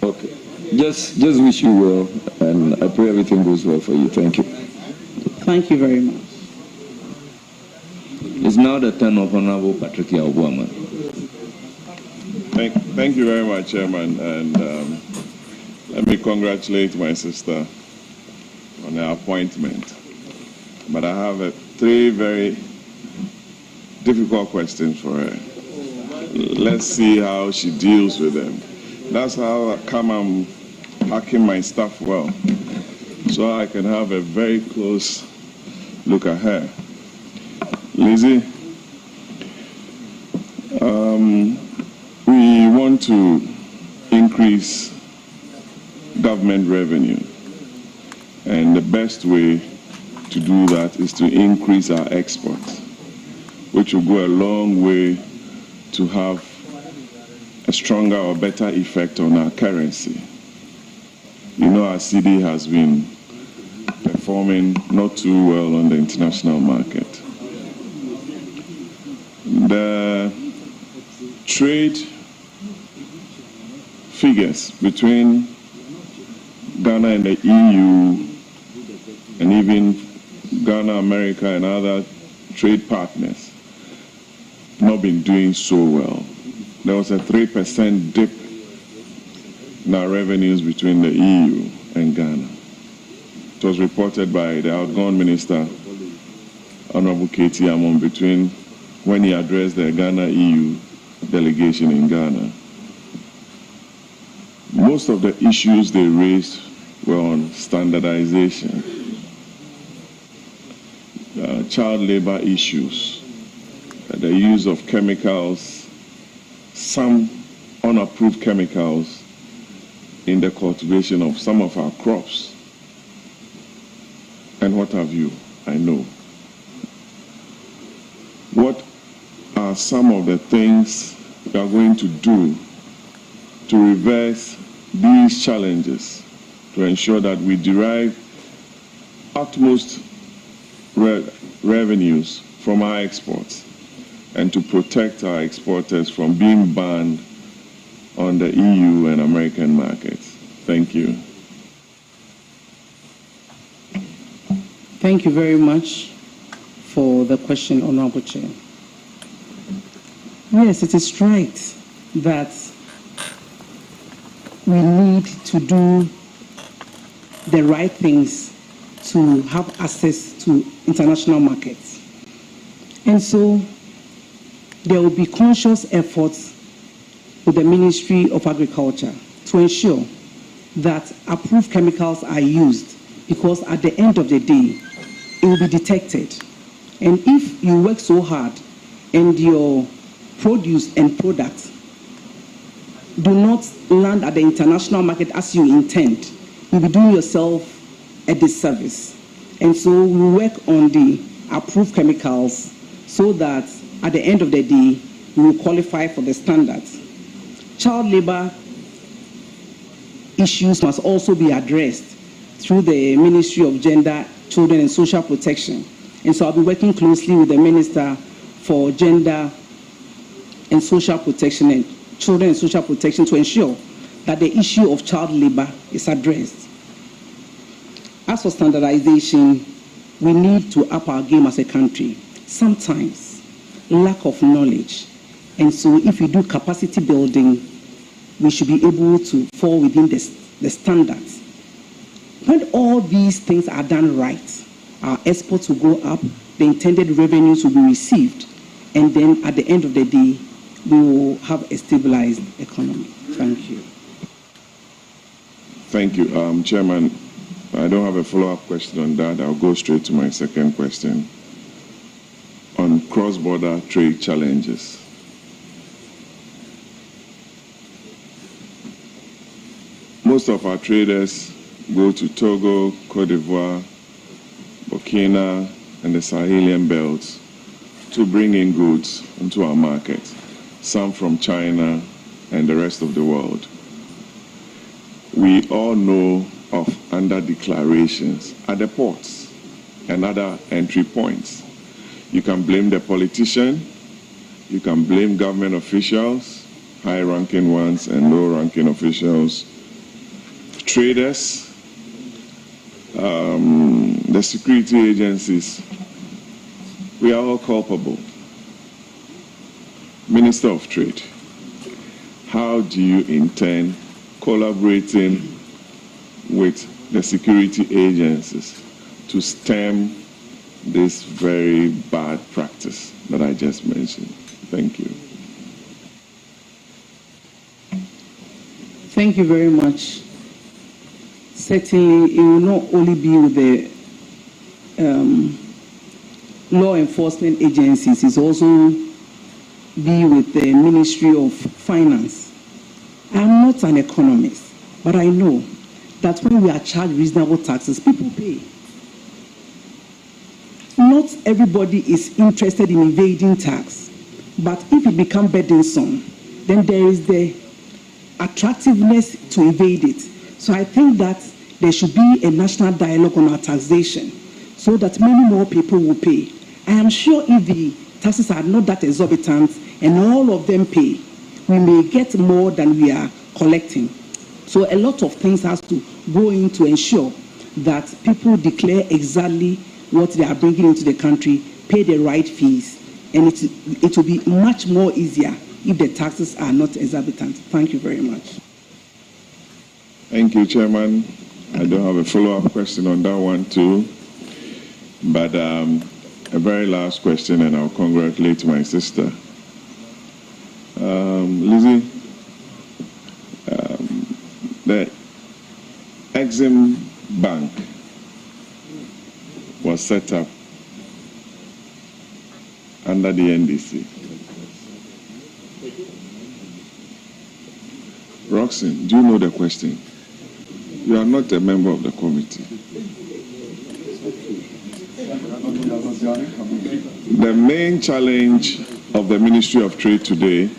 Okay. Just wish you well, and I pray everything goes well for you. Thank you. Thank you very much. It's now the turn of Honorable Patrick Yaobuama. Thank you very much, Chairman, and let me congratulate my sister on her appointment. But I have 3 very difficult questions for her. Let's see how she deals with them. That's how I'm packing my stuff well, so I can have a very close look at her. Lizzie, we want to increase government revenue, and the best way to do that is to increase our exports, which will go a long way to have a stronger or better effect on our currency. You know, our CD has been performing not too well on the international market. The trade figures between Ghana and the EU, and even Ghana, America, and other trade partners, not been doing so well. There was a 3% dip in our revenues between the EU and Ghana. It was reported by the outgoing minister, Honorable Katie Amon, between when he addressed the Ghana EU delegation in Ghana. Most of the issues they raised were on standardization, child labor issues, the use of chemicals, some unapproved chemicals in the cultivation of some of our crops, and what have you, I know. What are some of the things we are going to do to reverse these challenges, to ensure that we derive utmost revenues from our exports, and to protect our exporters from being banned on the EU and American markets? Thank you. Thank you very much for the question, Honorable Chair. Yes, it is right that we need to do the right things to have access to international markets. And so there will be conscious efforts with the Ministry of Agriculture to ensure that approved chemicals are used, because at the end of the day, it will be detected. And if you work so hard and your produce and products do not land at the international market as you intend, you'll be doing yourself a disservice. And so we work on the approved chemicals so that at the end of the day, we will qualify for the standards. Child labor issues must also be addressed through the Ministry of Gender, Children and Social Protection. And so I'll be working closely with the Minister for Gender and Social Protection and Children and Social Protection to ensure that the issue of child labor is addressed. As for standardization, we need to up our game as a country. Sometimes, lack of knowledge. And so if we do capacity building, we should be able to fall within the standards. When all these things are done right, our exports will go up, the intended revenues will be received, and then at the end of the day, we will have a stabilized economy. Thank you. Thank you. Chairman, I don't have a follow-up question on that. I'll go straight to my second question on cross-border trade challenges. Most of our traders go to Togo, Cote d'Ivoire, Burkina, and the Sahelian belts to bring in goods into our market, some from China and the rest of the world. We all know of under-declarations at the ports and other entry points. You can blame the politician, you can blame government officials, high-ranking ones and low-ranking officials, traders, the security agencies. We are all culpable. Minister of Trade, how do you intend collaborating with the security agencies to stem this very bad practice that I just mentioned? Thank you. Thank you very much. Certainly, it will not only be with the law enforcement agencies, it's also be with the Ministry of Finance. I'm not an economist, but I know that when we are charged reasonable taxes, people pay. Not everybody is interested in evading tax, but if it becomes burdensome, then there is the attractiveness to evade it. So I think that there should be a national dialogue on our taxation so that many more people will pay. I am sure if the taxes are not that exorbitant and all of them pay, we may get more than we are collecting. So a lot of things has to go in to ensure that people declare exactly what they are bringing into the country, pay the right fees, and it will be much more easier if the taxes are not exorbitant. Thank you very much. Thank you, Chairman. I don't have a follow-up question on that one too, but a very last question, and I'll congratulate my sister. Lizzie, the Exim Bank was set up under the NDC. Roxanne, do you know the question? You are not a member of the committee. The main challenge of the Ministry of Trade today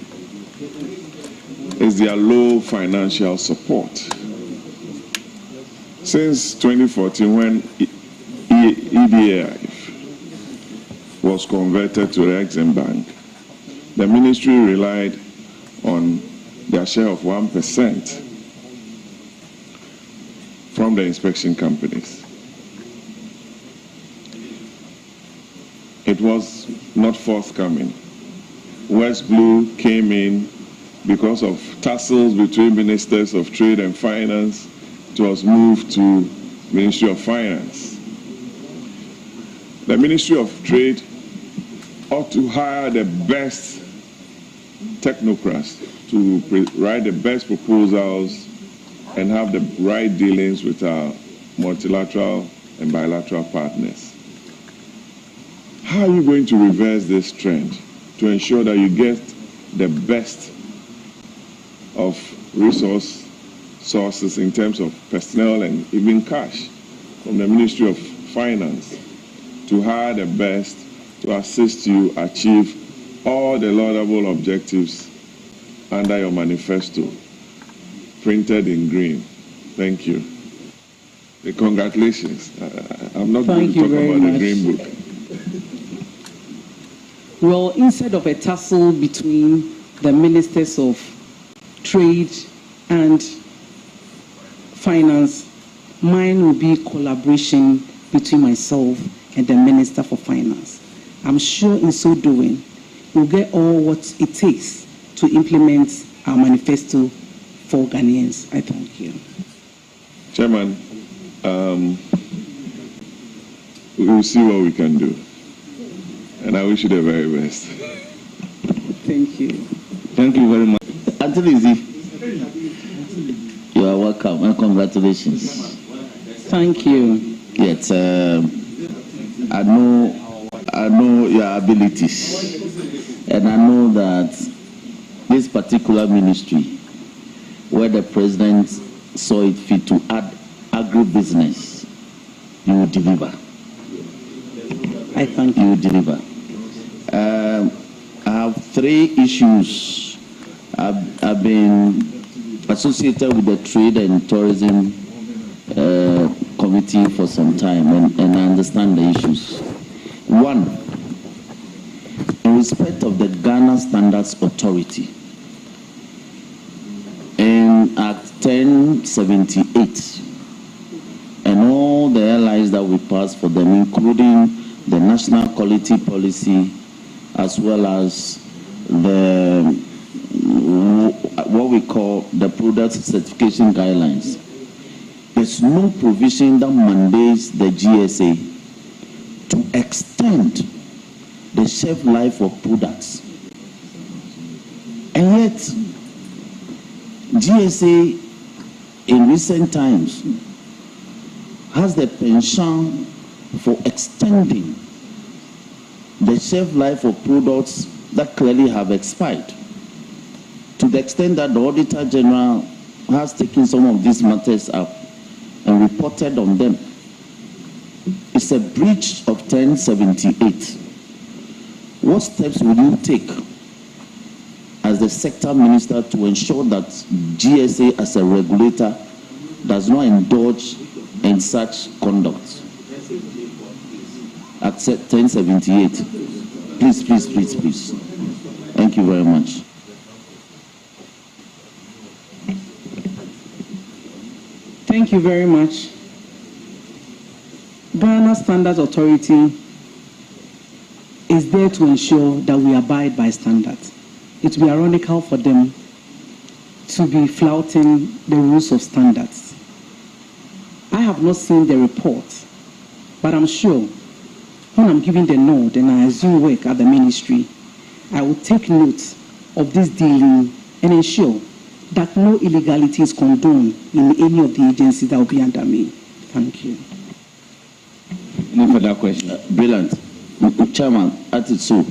is their low financial support. Since 2014, when EDF was converted to the Exim Bank, the ministry relied on their share of 1% from the inspection companies. It was not forthcoming. West Blue came in because of tussles between ministers of trade and finance. It was moved to Ministry of Finance. The Ministry of Trade ought to hire the best technocrats to write the best proposals and have the right dealings with our multilateral and bilateral partners. How are you going to reverse this trend to ensure that you get the best of sources in terms of personnel and even cash from the Ministry of Finance to hire the best to assist you achieve all the laudable objectives under your manifesto, printed in green? Thank you. Congratulations. I'm not going to talk about the Green Book. Well, instead of a tussle between the ministers of trade and finance, mine will be collaboration between myself and the Minister for Finance. I'm sure in so doing, we'll get all what it takes to implement our manifesto for Ghanaians. I thank you. Chairman, we will see what we can do. And I wish you the very best. Thank you. Thank you very much. Anthony, you are welcome and congratulations. Thank you. Yes, I know your abilities, and I know that this particular ministry, where the president saw it fit to add agribusiness, you will deliver. I thank you. You will deliver. I have 3 issues. I've been associated with the Trade and Tourism Committee for some time, and I understand the issues. 1, in respect of the Ghana Standards Authority, in Act 1078, and all the airlines that we passed for them, including the National Quality Policy, as well as the what we call the Product Certification Guidelines. There's no provision that mandates the GSA to extend the shelf life of products. And yet, GSA in recent times has the penchant for extending the shelf life of products that clearly have expired, to the extent that the Auditor General has taken some of these matters up and reported on them. It's a breach of 1078. What steps will you take as the sector minister to ensure that GSA as a regulator does not indulge in such conduct? At 1078. Please. Thank you very much. Thank you very much. Ghana Standards Authority is there to ensure that we abide by standards. It will be ironical for them to be flouting the rules of standards. I have not seen the report, but I'm sure when I'm giving the nod and I assume work at the ministry, I will take note of this dealing and ensure that no illegality is condoned in any of the agencies that will be under me. Thank you. Any further question? Brilliant. Chairman, that is so.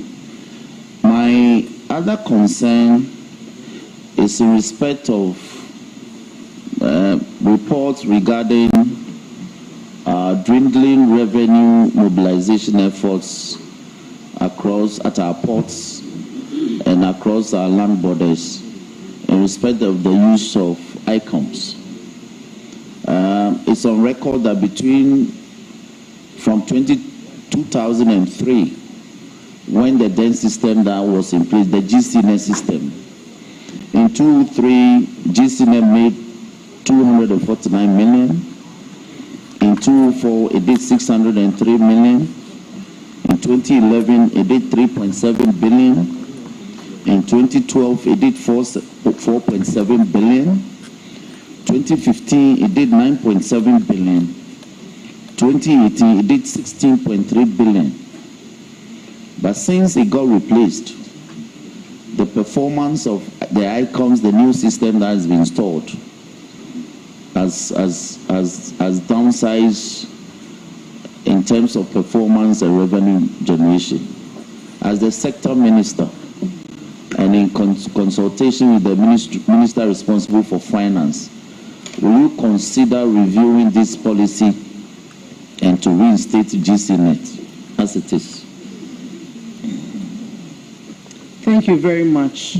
My other concern is in respect of reports regarding dwindling revenue mobilization efforts at our ports and across our land borders in respect of the use of ICOMs. It's on record that from 2003, when the DEN system that was in place, the GCNet system, in 2003, GCNet made 249 million. In 2004, it did 603 million. In 2011, it did 3.7 billion. In 2012, it did 4.7 billion. 2015, it did 9.7 billion. 2018, it did 16.3 billion. But since it got replaced, the performance of the ICOMs, the new system that has been installed, has downsized in terms of performance and revenue generation. As the sector minister, and in consultation with the minister responsible for finance, will you consider reviewing this policy and to reinstate GCNet as it is? Thank you very much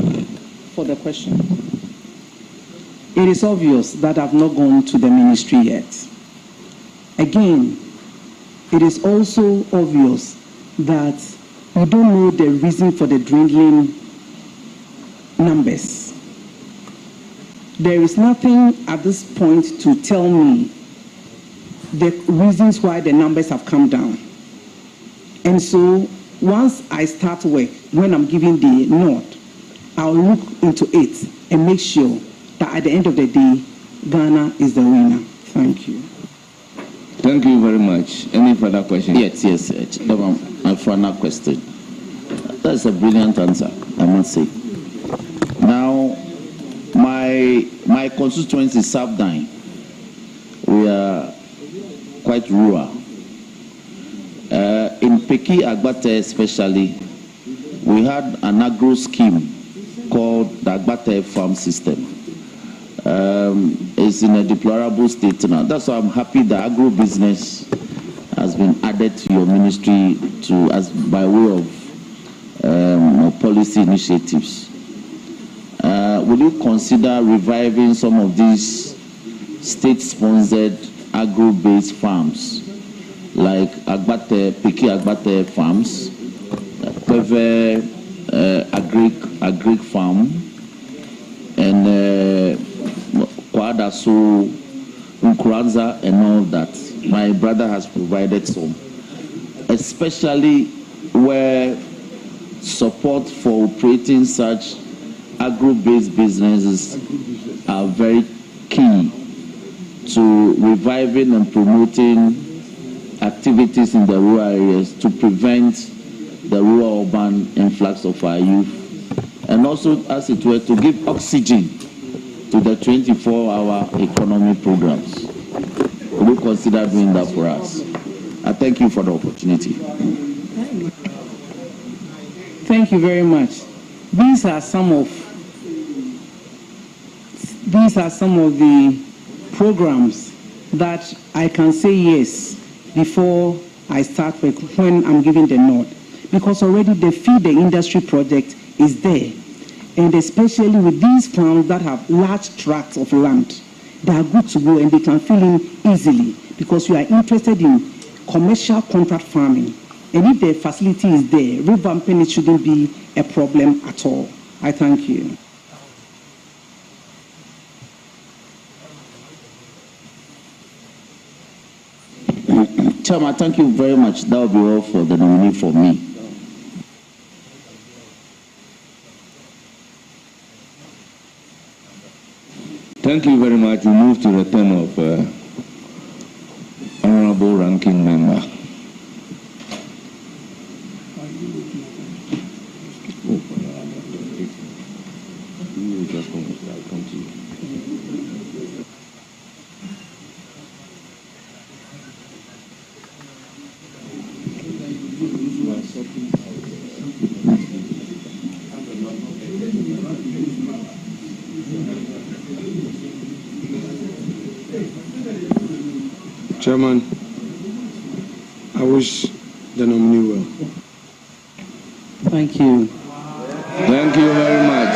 for the question. It is obvious that I've not gone to the ministry yet. Again, it is also obvious that we don't know the reason for the dwindling numbers. There is nothing at this point to tell me the reasons why the numbers have come down. And so once I start work, when I'm giving the nod, I'll look into it and make sure that at the end of the day, Ghana is the winner. Thank you. Thank you very much. Any further questions? Yes. My final question. That's a brilliant answer, I must say. Now, my constituency is Sabdine. We are quite rural. In Peki Agbate especially, we had an agro scheme called the Agbate Farm System. It's in a deplorable state now. That's why I'm happy the agro business has been added to your ministry as by way of policy initiatives. Will you consider reviving some of these state-sponsored agro-based farms, like Peki Agbate farms, Peve agric farm, and Kwadaso, Nkranza, and all that? My brother has provided some, especially where support for operating such agro-based businesses are very key to reviving and promoting activities in the rural areas to prevent the rural-urban influx of our youth, and also, as it were, to give oxygen to the 24-hour economy programs. Will you consider doing that for us? I thank you for the opportunity. Thank you very much. These are some of the programs that I can say yes before I start work, when I'm giving the nod, because already the Feed the Industry project is there, and especially with these farms that have large tracts of land, they are good to go and they can fill in easily, because you are interested in commercial contract farming, and if the facility is there, revamping it shouldn't be a problem at all. I thank you. Chairman, thank you very much. That will be all for the nominee for me. Thank you very much. We move to the turn of Honorable Ranking Member. Chairman, I wish the nominee well. Thank you. Thank you very much.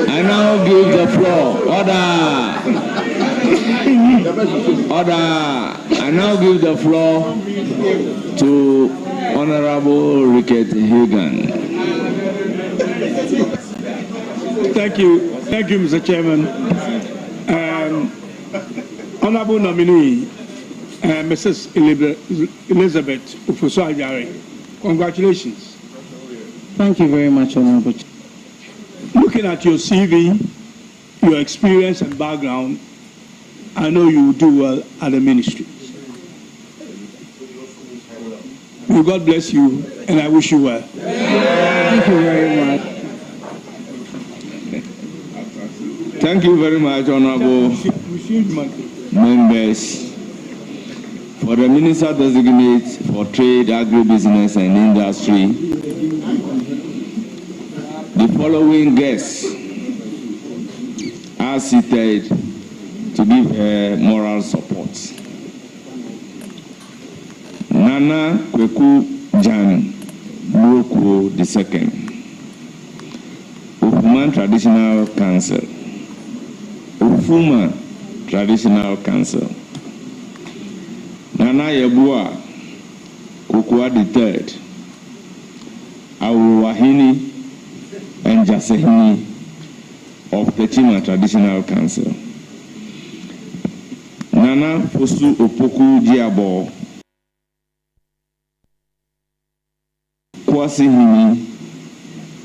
I now give the floor. Order. I now give the floor to Honorable Rickett Hagan. Thank you, Mr. Chairman. Honorable nominee, Mrs. Elizabeth Ufoso-Ajare, congratulations. Thank you very much, Honorable. Looking at your CV, your experience and background, I know you will do well at the ministry. May God bless you, and I wish you well. Thank you very much. Thank you very much, Honorable members. For the Minister Designate for Trade, Agribusiness and Industry, the following guests are seated to give moral support. Nana Kweku Jan Luokuo II, Ufuman Traditional Council, Ufuma Traditional Council, Nana Yebua Kukua III, Awuwahini and Jasehini of the Chima Traditional Council, Nana Fosu Opoku Diabo, Kwasi Hini,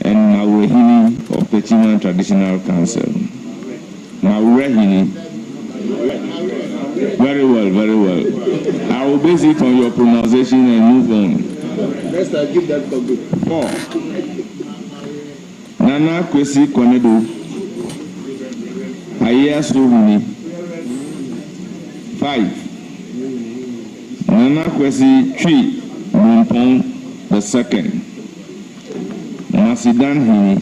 and Maure Hini of Techiman Traditional Council. Maure Hini. Very well, very well. I will base it on your pronunciation and move on. Next, I'll give that for good. 4. Nana Kwesi Konedo, Aya Suhuni. 5. Nana Kwesi Chui Mumpong the second. Masidan Hini.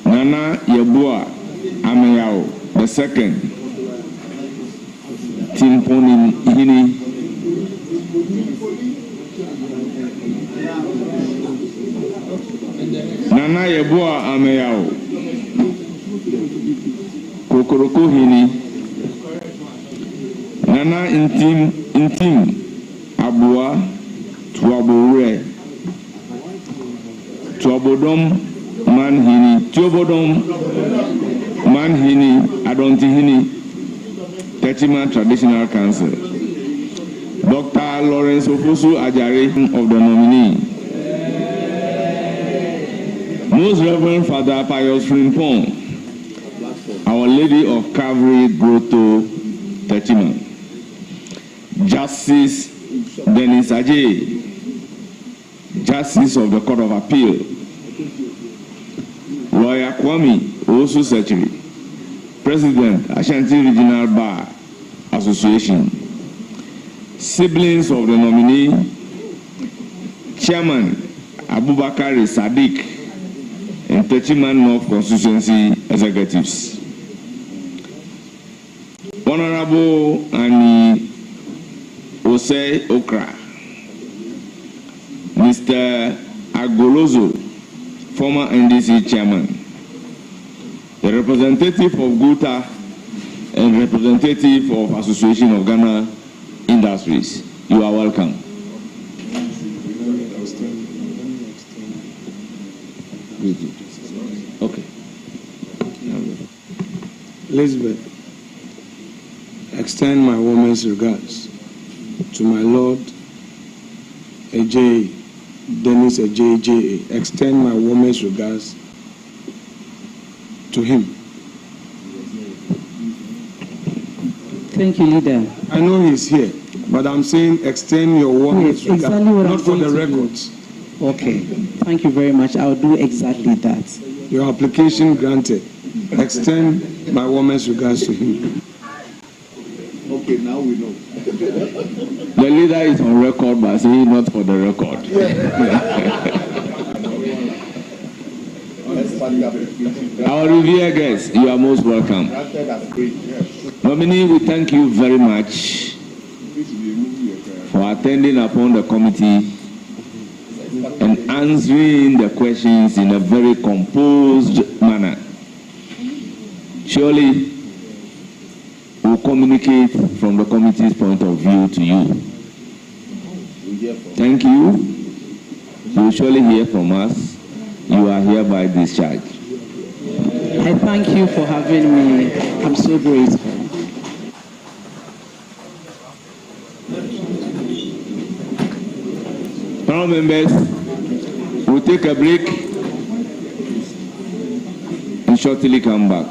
Nana Yabua Ameyao the second. Timponi Hini. Nana Yabua Ameyao Kokoroko Hini. Nana Intim Abua Tuabore Tuabodom Manhini Tuabodom Manhini Adontihini Techiman Traditional Council. Dr. Lawrence Ofosu Ajare of the nominee. Most Reverend Father Pius Frimpong, Our Lady of Calvary Grotto Techiman. Justice Dennis Ajay, Justice of the Court of Appeal. Lawyer Kwame Osu Secretary, President Ashanti Regional Bar Association. Siblings of the nominee, Chairman Abubakar Sadiq, and Techiman North Constituency Executives. Honorable Annie Osei Okra, Mr. Agolozo, former NDC Chairman, the representative of GUTA and representative of Association of Ghana Industries. You are welcome. Okay. Elizabeth, extend my warmest regards to my Lord Ajay, Dennis Ajay J.A. Extend my warmest regards to him. Thank you, leader. I know he's here, but I'm saying extend your warmest Yes, exactly regards, what not I'm for the saying to you. records. Okay, thank you very much. I'll do exactly that. Your application granted. Extend my warmest regards to him. Okay, now we know. The leader is on record by saying not for the record. Our revered guests, you are most welcome. Nominee, we thank you very much for attending upon the committee and answering the questions in a very composed manner. Surely, we'll communicate from the committee's point of view to you. Thank you. You will surely hear from us. You are hereby discharged. I thank you for having me. I'm so grateful. Panel members, we'll take a break and shortly come back.